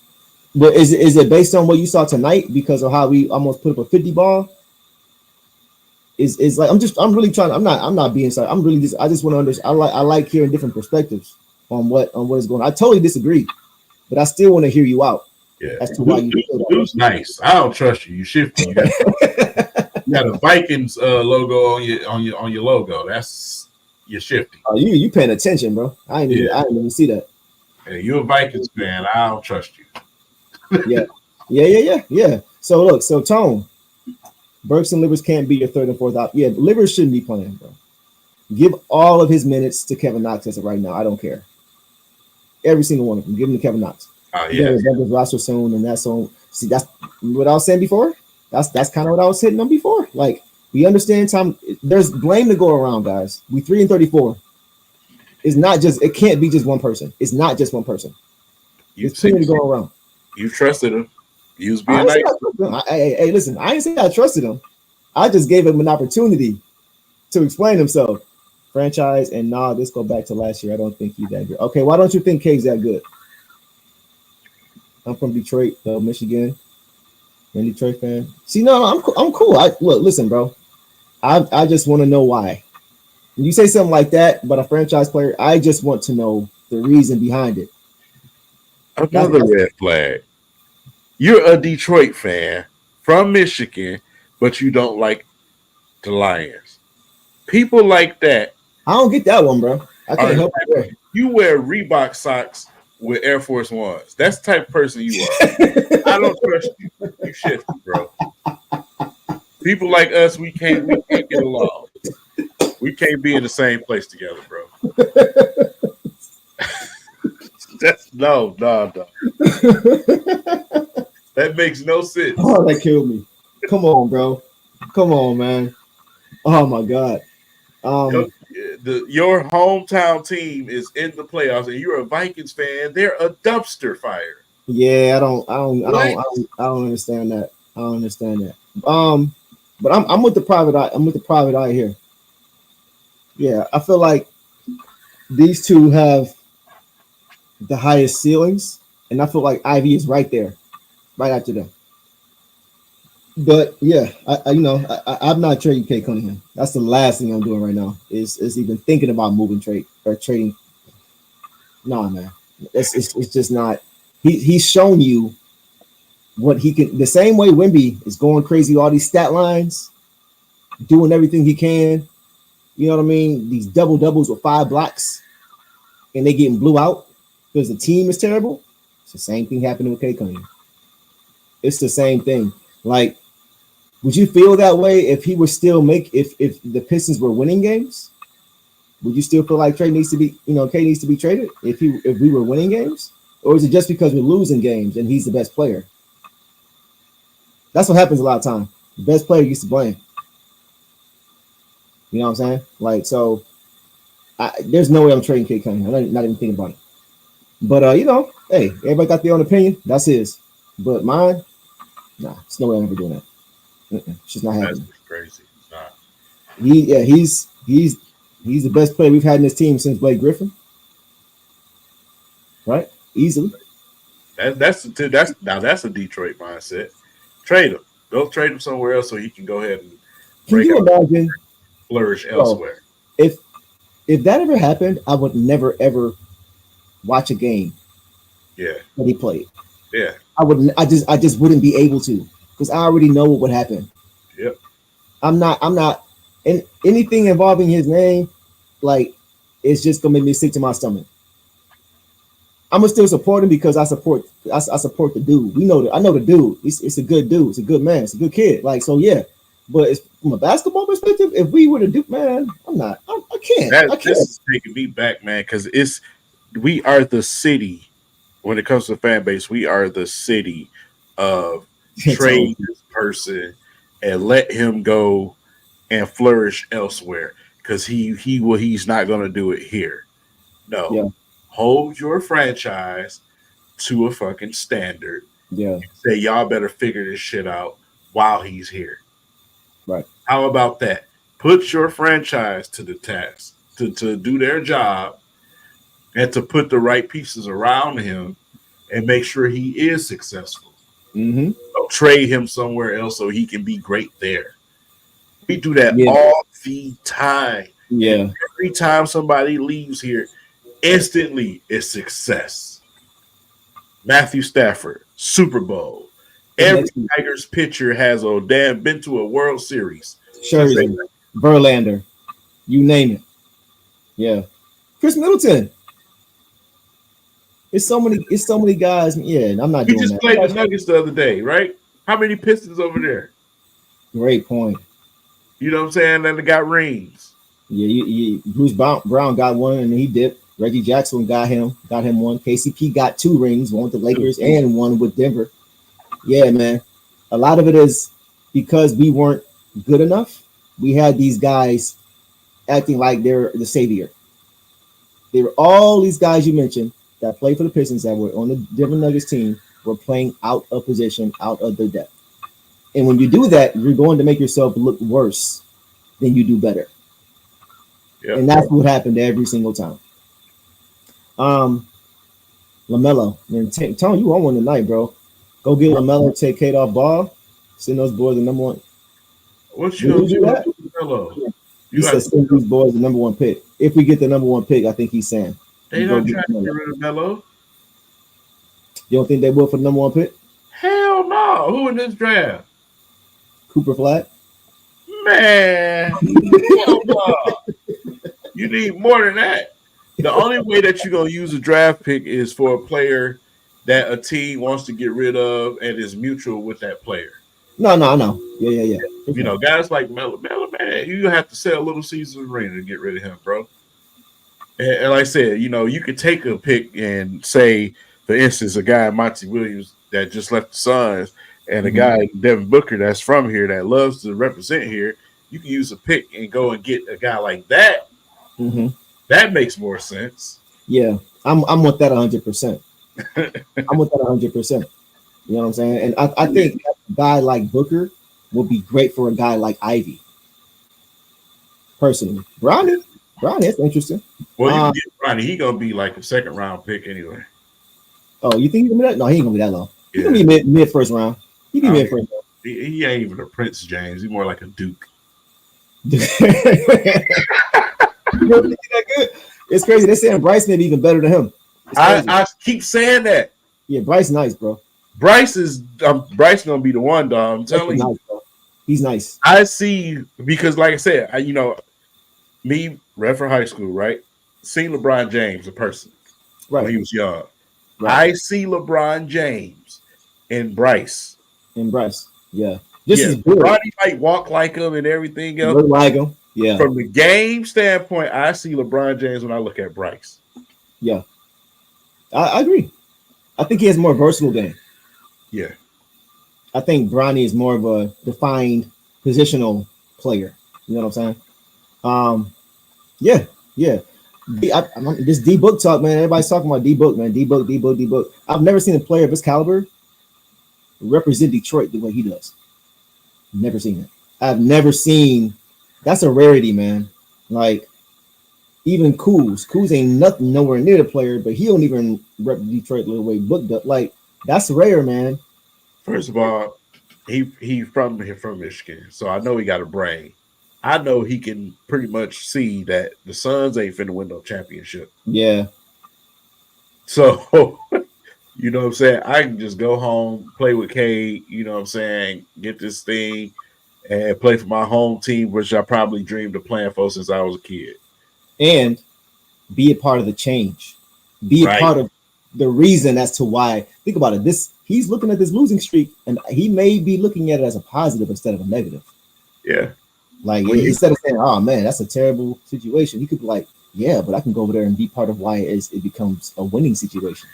But is it based on what you saw tonight because of how we almost put up a 50 ball? Is like I'm really trying. I'm not being sorry. I'm really I just want to understand. I like hearing different perspectives on what is going on. I totally disagree, but I still want to hear you out. Yeah. As to why you feel that way. Dude's nice. I don't trust you. You shifty. You got a Vikings logo on your logo. That's you're shifty. Oh, you paying attention, bro? I didn't even see that. Hey, you're a Vikings fan. I don't trust you. Yeah. So look, Tone, Burks and Livers can't be your third and fourth op. Yeah, Livers shouldn't be playing, bro. Give all of his minutes to Kevin Knox as of right now. I don't care. Every single one of them. Give them to Kevin Knox. Oh yeah. His roster soon, and that's on. See, that's what I was saying before. That's kind of what I was hitting on before. Like, we understand time. There's blame to go around, guys. We 3-34. It's not just. It can't be just one person. It's not just one person. It's plenty to go around. You trusted him. He was being nice. Hey, listen. I ain't saying I trusted him. I just gave him an opportunity to explain himself. Franchise and this go back to last year. I don't think he's that good. Okay, why don't you think Cade's that good? I'm from Detroit, Michigan. I'm a Detroit fan. See, no, I'm cool. Listen, bro. I just want to know why. When you say something like that about a franchise player, I just want to know the reason behind it. Another red flag. You're a Detroit fan from Michigan, but you don't like the Lions. People like that. I don't get that one, bro. I can't help it. You wear Reebok socks with Air Force Ones. That's the type of person you are. I don't trust you. You shifty, bro. People like us, we can't get along. We can't be in the same place together, bro. That's no. That makes no sense. Oh, that killed me. Come on, bro. Come on, man. Oh my God. Your hometown team is in the playoffs, and you're a Vikings fan. They're a dumpster fire. Yeah, I don't understand that. I don't understand that. But I'm with the private eye. I'm with the private eye here. Yeah, I feel like these two have the highest ceilings, and I feel like Ivy is right there, right after them. But yeah, I'm not trading Cade Cunningham. That's the last thing I'm doing right now. Is even thinking about moving trading. Nah, man, it's just not. He's shown you what he can. The same way Wemby is going crazy, all these stat lines, doing everything he can. You know what I mean? These double doubles with 5 blocks, and they getting blew out because the team is terrible. It's the same thing happening with Cade Cunningham. It's the same thing. Like, would you feel that way if he were still if the Pistons were winning games? Would you still feel like Cade needs to be traded if we were winning games? Or is it just because we're losing games and he's the best player? That's what happens a lot of time. The best player gets to blame. You know what I'm saying? Like, so there's no way I'm trading Cade Cunningham. I'm not even thinking about it. But hey, everybody got their own opinion. That's his. But mine, nah, there's no way I'm ever doing that. It's just not happening. That's crazy. Nah. He's the best player we've had in this team since Blake Griffin. Right? Easily. That's a Detroit mindset. Trade him. Go trade him somewhere else so he can go ahead and flourish elsewhere. If that ever happened, I would never ever watch a game. Yeah. That he played. Yeah. I just wouldn't be able to because I already know what would happen. Yep. I'm not And anything involving his name, like, it's just gonna make me sick to my stomach. I'm gonna still support him because I support the dude. I know the dude. It's a good dude. It's a good man. It's a good kid. Like, so yeah. But it's, from a basketball perspective, if we were to do, man, I can't. This is taking me back, man, because we are the city when it comes to fan base. We are the city of trade this person and let him go and flourish elsewhere because he's not going to do it here. No, Yeah. Hold your franchise to a fucking standard. Yeah. Say y'all better figure this shit out while he's here. Right. How about that? Put your franchise to the task to do their job and to put the right pieces around him and make sure he is successful. Mm-hmm. Don't trade him somewhere else so he can be great there. We do that all the time. Yeah. And every time somebody leaves here, instantly it's success. Matthew Stafford, Super Bowl. Every Tigers pitcher has been to a World Series. Scherzer, Verlander, you name it. Yeah. Chris Middleton. It's so many guys. Yeah, I'm not doing that. He just played the Nuggets the other day, right? How many Pistons over there? Great point. You know what I'm saying? And they got rings. Yeah, Bruce Brown got one and he dipped. Reggie Jackson got him one. KCP got 2 rings, one with the Lakers and one with Denver. Yeah, man. A lot of it is because we weren't good enough. We had these guys acting like they're the savior. They were all these guys you mentioned that played for the Pistons that were on the Denver Nuggets team were playing out of position, out of their depth. And when you do that, you're going to make yourself look worse than you do better. Yep. And that's what happened every single time. LaMelo, man, Tony, you on one tonight, bro. Go get LaMelo, take Cade off ball, send those boys the number 1. What you gonna do that? LaMelo? He said send these boys the number 1 pick. If we get the number 1 pick, I think he's saying. They don't try to get rid of Melo. You don't think they will for the number 1 pick? Hell no. Who in this draft? Cooper Flat. Man, hell no. You need more than that. The only way that you're gonna use a draft pick is for a player that a team wants to get rid of and is mutual with that player. No. Yeah. You know, guys like Melo, man, you have to sell Little Caesars Arena to get rid of him, bro. And like I said, you know, you could take a pick and say, for instance, a guy Monty Williams that just left the Suns and a guy Devin Booker that's from here that loves to represent here. You can use a pick and go and get a guy like that. Mm-hmm. That makes more sense. Yeah, I'm with that 100%. I'm with that 100%. You know what I'm saying? And I think a guy like Booker would be great for a guy like Ivy. Personally, Bronny, that's interesting. Well, you can get Bronny. He gonna be like a 2nd round pick anyway. Oh, you think he's gonna be that? No, he ain't gonna be that low. He's gonna be mid first round. He be mid first round. He ain't even a Prince James. He's more like a Duke. It's crazy. They're saying Bryce may be even better than him. I keep saying that. Yeah, Bryce nice, bro. Bryce gonna be the one, dog. I'm telling you. Bro. He's nice. I see because, like I said, me, Redford High School, right? Seen LeBron James, a person, right, when he was young. Right. I see LeBron James and Bryce. Yeah. This is good. Bronny might walk like him and everything else. Look like him. Yeah. From the game standpoint, I see LeBron James when I look at Bryce. Yeah. I agree. I think he has a more versatile game. Yeah. I think Bronny is more of a defined positional player. You know what I'm saying? Yeah. This D-Book talk, man. Everybody's talking about D-Book, man. D-Book. I've never seen a player of his caliber represent Detroit the way he does. Never seen it. I've never seen. That's a rarity, man. Like, even Kuz ain't nothing nowhere near the player, but he don't even rep Detroit the way Book does. Like, that's rare, man. First of all, he from Michigan, so I know he got a brain. I know he can pretty much see that the Suns ain't finna win no championship. Yeah. So, you know what I'm saying? I can just go home, play with Cade, you know what I'm saying, get this thing, and play for my home team, which I probably dreamed of playing for since I was a kid. And be a part of the change. Be a Right. part of the reason as to why. Think about it. He's looking at this losing streak, and he may be looking at it as a positive instead of a negative. Yeah. Like When you- instead of saying, "Oh man, that's a terrible situation," he could be like, "Yeah, but I can go over there and be part of why it becomes a winning situation."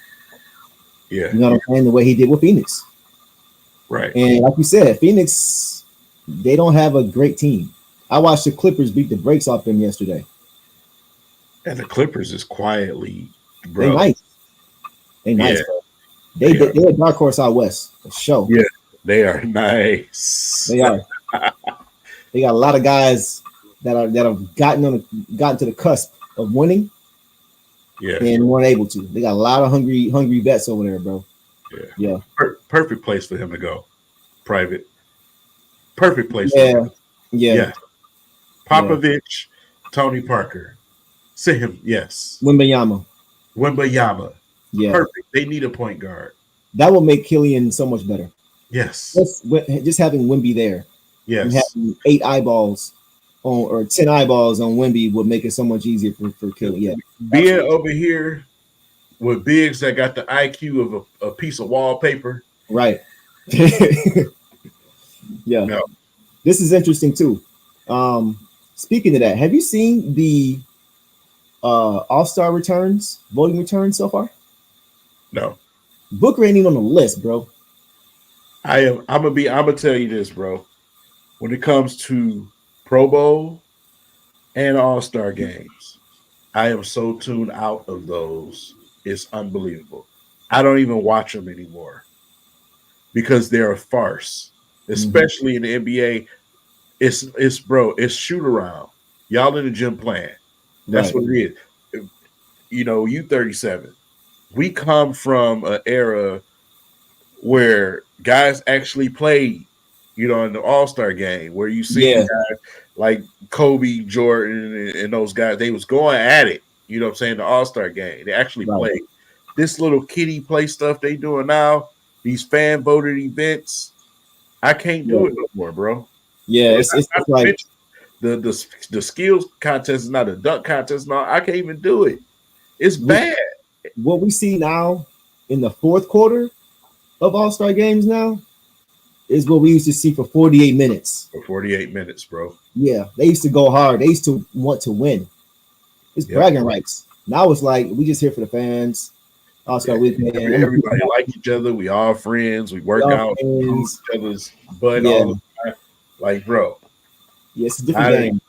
Yeah. You know what I'm saying? The way he did with Phoenix. Right. And like you said, Phoenix, they don't have a great team. I watched the Clippers beat the brakes off them yesterday. And the Clippers is quietly, They bro. nice. They nice, Yeah. bro. They are. They're a dark horse out west for sure. Yeah. They are nice. They are. They got a lot of guys that have gotten to the cusp of winning Yeah. and weren't able to. They got a lot of hungry vets over there, bro. Yeah. Perfect place for him to go. Private. Perfect place for Yeah. him. Yeah. Yeah. Popovich, Tony Parker. See him. Yes. Wembayama. Wembayama. Yeah. Perfect. They need a point guard. That will make Killian so much better. Yes. Just having Wemby there and Yes. having 8 eyeballs or 10 eyeballs on Wemby would make it so much easier for Killian. Yeah. Being over here with bigs that got the IQ of a piece of wallpaper. Right. Yeah. No. This is interesting too. Speaking of that, have you seen the All-Star returns, voting returns so far? No. Booker ain't even on the list, bro. I'm gonna tell you this, bro. When it comes to Pro Bowl and All-Star games, I am so tuned out of those. It's unbelievable. I don't even watch them anymore because they're a farce, especially in the NBA. It's shoot around. Y'all in the gym playing. That's Right. what it is. You know, you 37. We come from an era where guys actually played, you know, in the All-Star game, where you see Yeah. guys like Kobe, Jordan, and those guys, they was going at it, you know what I'm saying, the All-Star game. They actually Right. played. This little kiddie play stuff they doing now, these fan voted events, I can't do it no more, bro. Yeah, it's Not to like mention the skills contest is not a dunk contest. No, I can't even do it. It's bad. what we see now in the fourth quarter of All-Star games now is what we used to see for 48 minutes. For 48 minutes, bro. Yeah, they used to go hard. They used to want to win. It's Yeah. bragging rights. Now it's like we just here for the fans. All-Star weekend. Everybody like each other. We all friends. We work We all out. friends. Each other's butt Yeah. all the time. Like, bro, Yeah, it's a different I- game.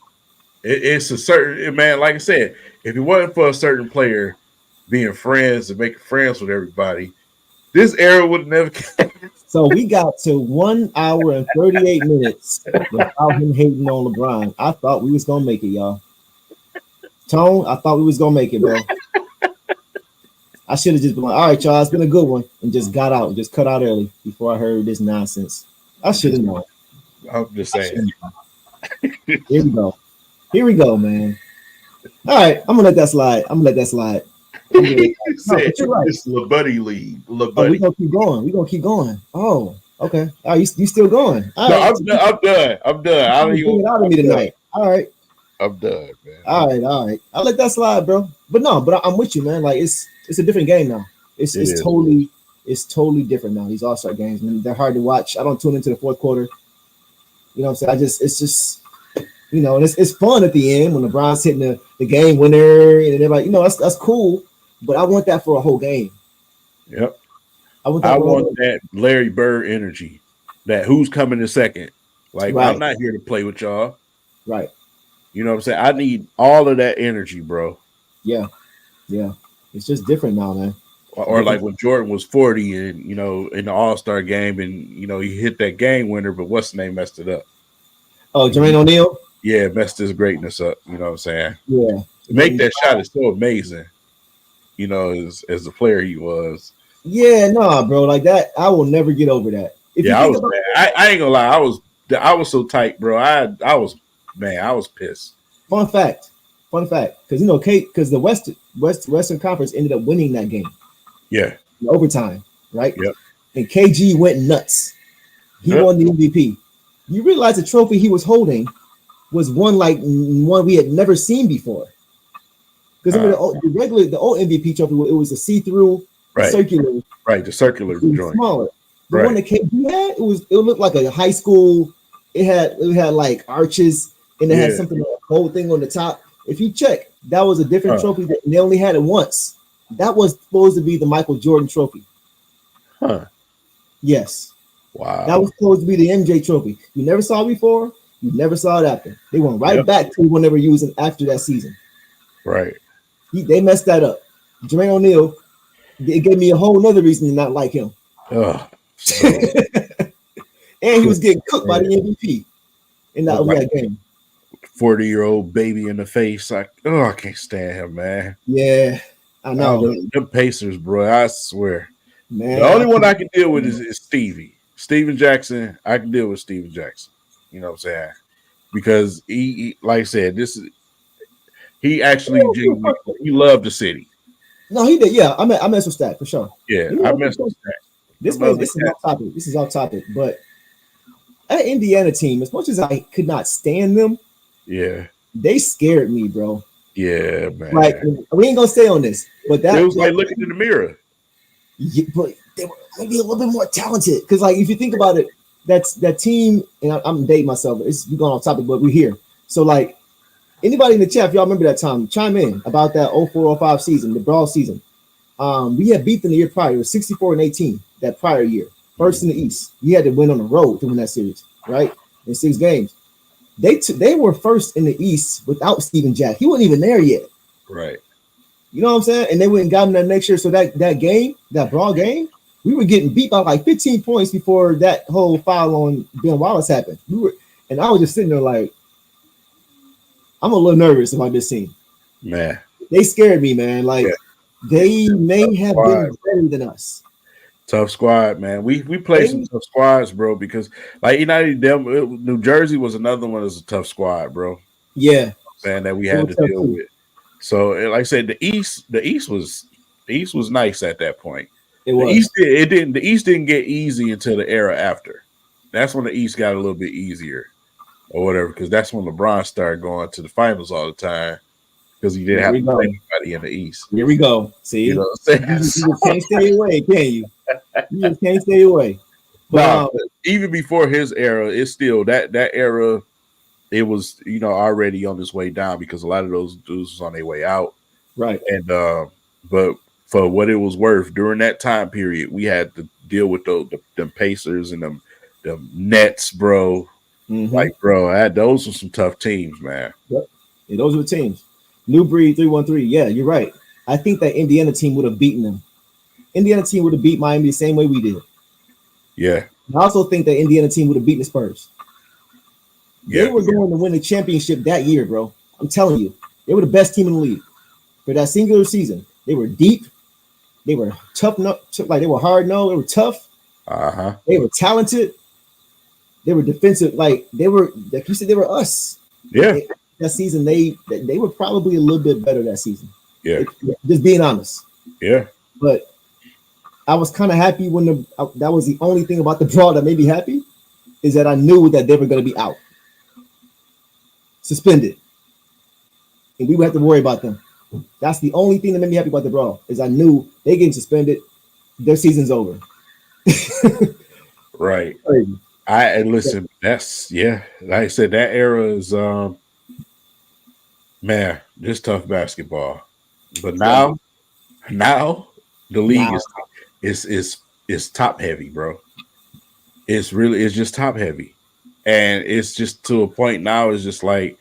it's a certain man. Like I said, if it wasn't for a certain player being friends and making friends with everybody, this era would never. So we got to 1 hour and 38 minutes without him hating on LeBron. I thought we was gonna make it, y'all. Tone, I thought we was gonna make it, bro. I should have just been like, all right, y'all, it's been a good one, and just got out, just cut out early before I heard this nonsense. I should have known. I'm just saying. Here we go. Here we go, man. All right, I'm gonna let that slide. I'm gonna let that slide. I'm gonna- He said, but you're right. It's La Buddy League. La Oh, Buddy. we're gonna keep going. We're gonna keep going. Oh, okay. All right, you still going? All No, right. I'm done. I'm done. I don't Bring even. it out of me tonight. All right. I'm done, man. All right. I'll let that slide, bro. But I'm with you, man. Like it's a different game now. It It's is. totally different now. These All-Star games, man, they're hard to watch. I don't tune into the fourth quarter. You know what I'm saying? It's just, you know, and it's fun at the end when LeBron's hitting the game winner and everybody, you know, that's cool. But I want that for a whole game. Yep. I want that. I for a whole want that Larry Bird energy. That who's coming in second. Like, Right. I'm not here to play with y'all. Right. You know what I'm saying? I need all of that energy, bro. Yeah. It's just different now, man. Or like when Jordan was 40 and, you know, in the All-Star game and, you know, he hit that game winner, but what's the name messed it up? Oh, Jermaine O'Neal. Yeah, messed his greatness up. You know what I'm saying? Yeah. To make that shot is so amazing, you know, as the player he was. Yeah, nah, bro. Like that, I will never get over that. If Yeah, you I think was about mad. I ain't gonna lie. I was so tight, bro. I was pissed. Fun fact, because you know, because the Western Conference ended up winning that game Yeah. in overtime, right? Yep. And KG went nuts. He Yep. won the MVP. you realize the trophy he was holding was one we had never seen before. Because the old MVP trophy, it was a see-through Right. circular. Right, the circular joint. Smaller. The Right. one that KD had, it looked like a high school. It had like arches and it had something, a whole thing on the top. If you check, that was a different trophy that they only had it once. That was supposed to be the Michael Jordan trophy. Huh. Yes. Wow. That was supposed to be the MJ trophy. You never saw it before. You never saw it after. They went right back to when they were using after that season. Right. They messed that up. Jermaine O'Neal, it gave me a whole nother reason to not like him. Oh, and he was getting cooked by the MVP in that game. 40-year-old baby in the face. I can't stand him, man. Yeah, I know. Them Pacers, bro. I swear. Man, the only one I can deal with is Stevie. Steven Jackson. I can deal with Steven Jackson. You know what I'm saying? Because he like I said, he actually he loved the city. No, he did. Yeah, I messed with Stat for sure. Yeah, I messed with Stat. This is off topic. This is off topic. But that Indiana team, as much as I could not stand them, they scared me, bro. Yeah, man. Like, we ain't gonna stay on this, but that it was like looking in the mirror. Yeah, but they were maybe a little bit more talented. Because, like, if you think about it, that's that team, and I'm dating myself. We're going off topic, but we're here. So, like, anybody in the chat, if y'all remember that time, chime in about that 04-05 season, the Brawl season. We had beat them the year prior. It was 64-18 that prior year. First in the East. We had to win on the road to win that series, right? In 6 games. They were first in the East without Steven Jack. He wasn't even there yet. Right. You know what I'm saying? And they went and got him that next year. So that game, that Brawl game, we were getting beat by like 15 points before that whole foul on Ben Wallace happened. And I was just sitting there like, I'm a little nervous about this team. Man. They scared me, man. Like, they may have been better than us. Tough squad, man. We played some tough squads, bro, because like New Jersey was another one that's a tough squad, bro. Yeah. Man, that we had to deal with. So, like I said, the East was nice at that point. It was. The East didn't get easy until the era after. That's when the East got a little bit easier, or whatever, because that's when LeBron started going to the finals all the time because he didn't have to play anybody in the East. Here we go. See, you know what I'm saying? You just can't stay away, can you? You just can't stay away. But even before his era, it's still that era. It was, already on its way down because a lot of those dudes was on their way out. Right. And but for what it was worth during that time period, we had to deal with them Pacers and them Nets, bro. Mm-hmm. Like, bro, those were some tough teams, man. Yep. Yeah, those were the teams. New Breed 313. Yeah, you're right. I think that Indiana team would have beaten them. Indiana team would have beat Miami the same way we did. Yeah. I also think that Indiana team would have beaten the Spurs. Yeah, they were going to win the championship that year, bro. I'm telling you. They were the best team in the league for that singular season. They were deep. They were tough. Like, they were hard. No, they were tough. Uh-huh. They were talented. They were defensive. Like you said, they were us. Yeah. That season, they were probably a little bit better that season. Yeah. Just being honest. Yeah. But I was kind of happy when that was the only thing about the draw that made me happy, is that I knew that they were going to be out. Suspended. And we would have to worry about them. That's the only thing that made me happy about the brawl, is I knew they getting suspended. Their season's over. Right. And listen, that's like I said, that era is man, this tough basketball. But now the league is top heavy, bro. It's just top heavy. And it's just to a point now, it's just like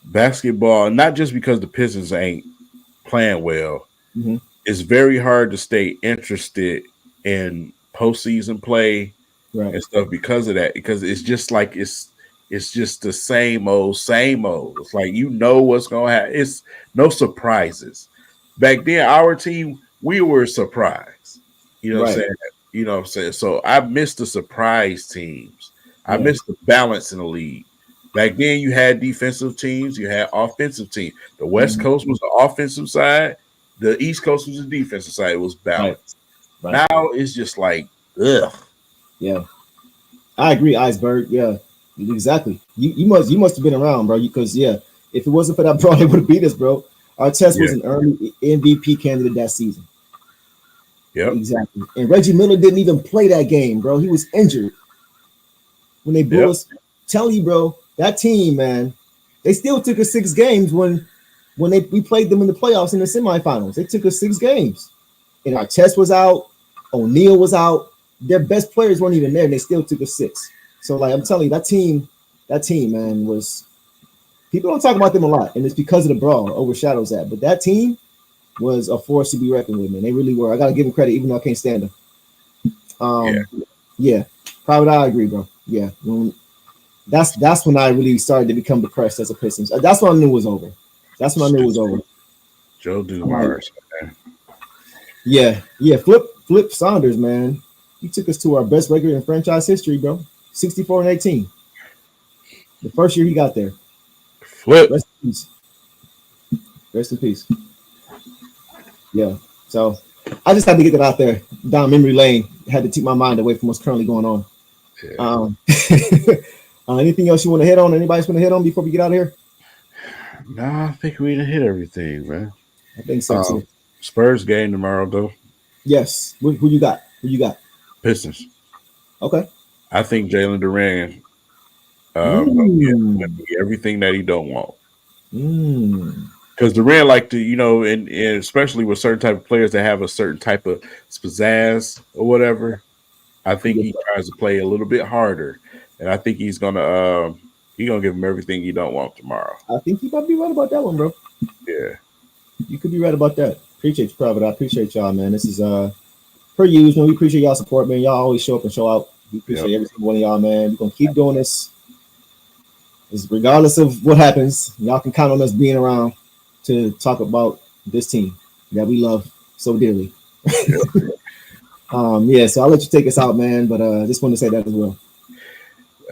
basketball, not just because the Pistons ain't playing well. Mm-hmm. It's very hard to stay interested in postseason play and stuff because of that. Because it's just like it's just the same old. It's like what's gonna happen. It's no surprises. Back then, our team, we were surprised. You know what I'm saying? You know what I'm saying? So I missed the surprise teams. I missed the balance in the league. Back then, you had defensive teams, you had offensive teams. The West Coast was the offensive side, the East Coast was the defensive side. It was balanced. Right. Now it's just like, ugh. Yeah, I agree, Iceberg. Yeah, Exactly. You must have been around, bro. Because if it wasn't for that brawl, they would have beat us, bro. Artest was Yeah. an early MVP candidate that season. Yep. Exactly. And Reggie Miller didn't even play that game, bro. He was injured when they blew Yep. us. Tell you, bro, that team, man, they still took us 6 games when we played them in the playoffs in the semifinals. They took us 6 games. And Artest was out, O'Neal was out. Their best players weren't even there, and they still took us 6. So, like, I'm telling you, that team, man, was people don't talk about them a lot, and it's because of the brawl overshadows that. But that team was a force to be reckoned with, man. They really were. I gotta give them credit, even though I can't stand them. Yeah. Private eye, I agree, bro. Yeah, that's when I really started to become depressed as a Pistons. That's when I knew it was over. That's when I knew it was over. Joe Dumars. Yeah. Flip Saunders, man. He took us to our best record in franchise history, bro. 64-18. The first year he got there. Flip. Rest in peace. Rest in peace. Yeah. So I just had to get that out there. Down memory lane. Had to keep my mind away from what's currently going on. Yeah. Anything else you want to hit on? Anybody else want to hit on before we get out of here? Nah, I think we done hit everything, man. I think so too. Spurs game tomorrow, though. Yes. Who you got? Pistons. Okay. I think Jalen Duran everything that he don't want. Because Durant like to, and especially with certain type of players that have a certain type of pizzazz or whatever, I think he tries to play a little bit harder. And I think he's gonna give him everything he don't want tomorrow. I think you might be right about that one, bro. Yeah. You could be right about that. Appreciate you, Private. I appreciate y'all, man. This is per usual. We appreciate y'all support, man. Y'all always show up and show out. We appreciate every single one of y'all, man. We're gonna keep doing this. Regardless of what happens, y'all can count on us being around to talk about this team that we love so dearly. So I'll let you take us out, man. But I just want to say that as well.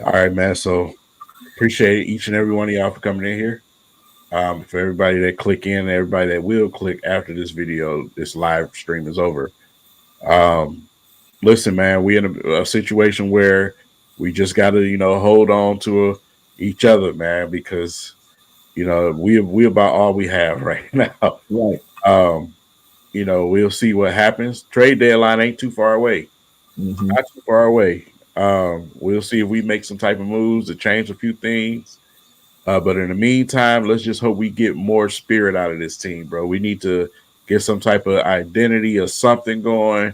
All right, man. So appreciate each and every one of y'all for coming in here. For everybody that click in, everybody that will click after this video, this live stream is over. Listen, man, we in a situation where we just got to, hold on to each other, man, because we about all we have right now. Right. We'll see what happens. Trade deadline ain't too far away. Not too far away. We'll see if we make some type of moves to change a few things. But in the meantime, let's just hope we get more spirit out of this team, bro. We need to get some type of identity or something going.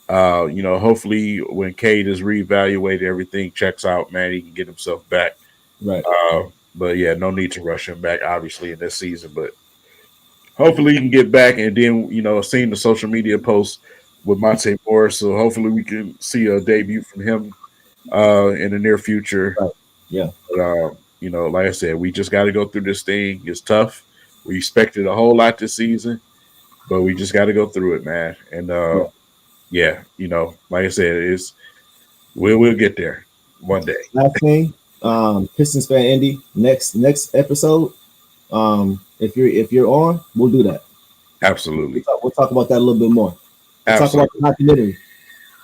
Hopefully when Cade is reevaluated, everything checks out, man, he can get himself back. Right. But yeah, no need to rush him back, obviously, in this season. But hopefully he can get back. And then, seeing the social media posts with Monty Morris, so hopefully we can see a debut from him in the near future. Right. Yeah. But, like I said, we just got to go through this thing. It's tough. We expected a whole lot this season, but we just got to go through it, man. And like I said, we'll get there one day. Last thing, Pistons fan Indy, next episode, if you're on, we'll do that. Absolutely. We'll talk about that a little bit more. We'll talk about the documentary.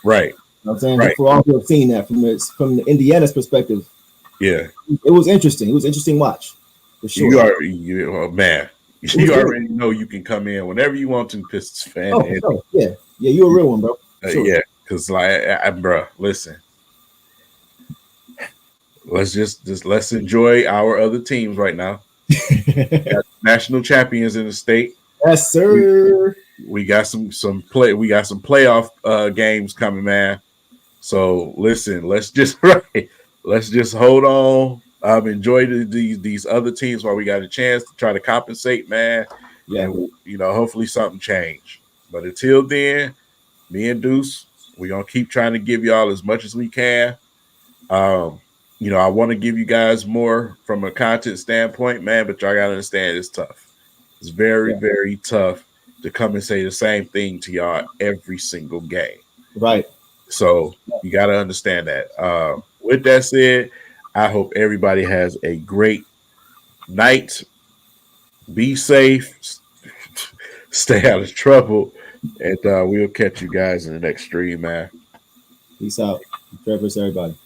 Right. You know what I'm saying? Right. For all who have seen that from the Indiana's perspective. Yeah. It was interesting. It was an interesting watch. For sure. You already know you can come in whenever you want to, Pistons fan. Oh, sure. Yeah. Yeah, you're a real one, bro. Sure. Yeah, because bro, listen. Let's enjoy our other teams right now. Got national champions in the state. Yes, sir. We got some playoff games coming, man. So listen, let's just hold on. Enjoy these other teams while we got a chance to try to compensate, man. Yeah. And hopefully something change. But until then, me and Deuce, we're gonna keep trying to give y'all as much as we can. I want to give you guys more from a content standpoint, man, but y'all gotta understand it's tough. It's very, very tough to come and say the same thing to y'all every single game. Right. So you got to understand that. With that said, I hope everybody has a great night. Be safe. Stay out of trouble. And we'll catch you guys in the next stream, man. Peace out. Trevor, everybody.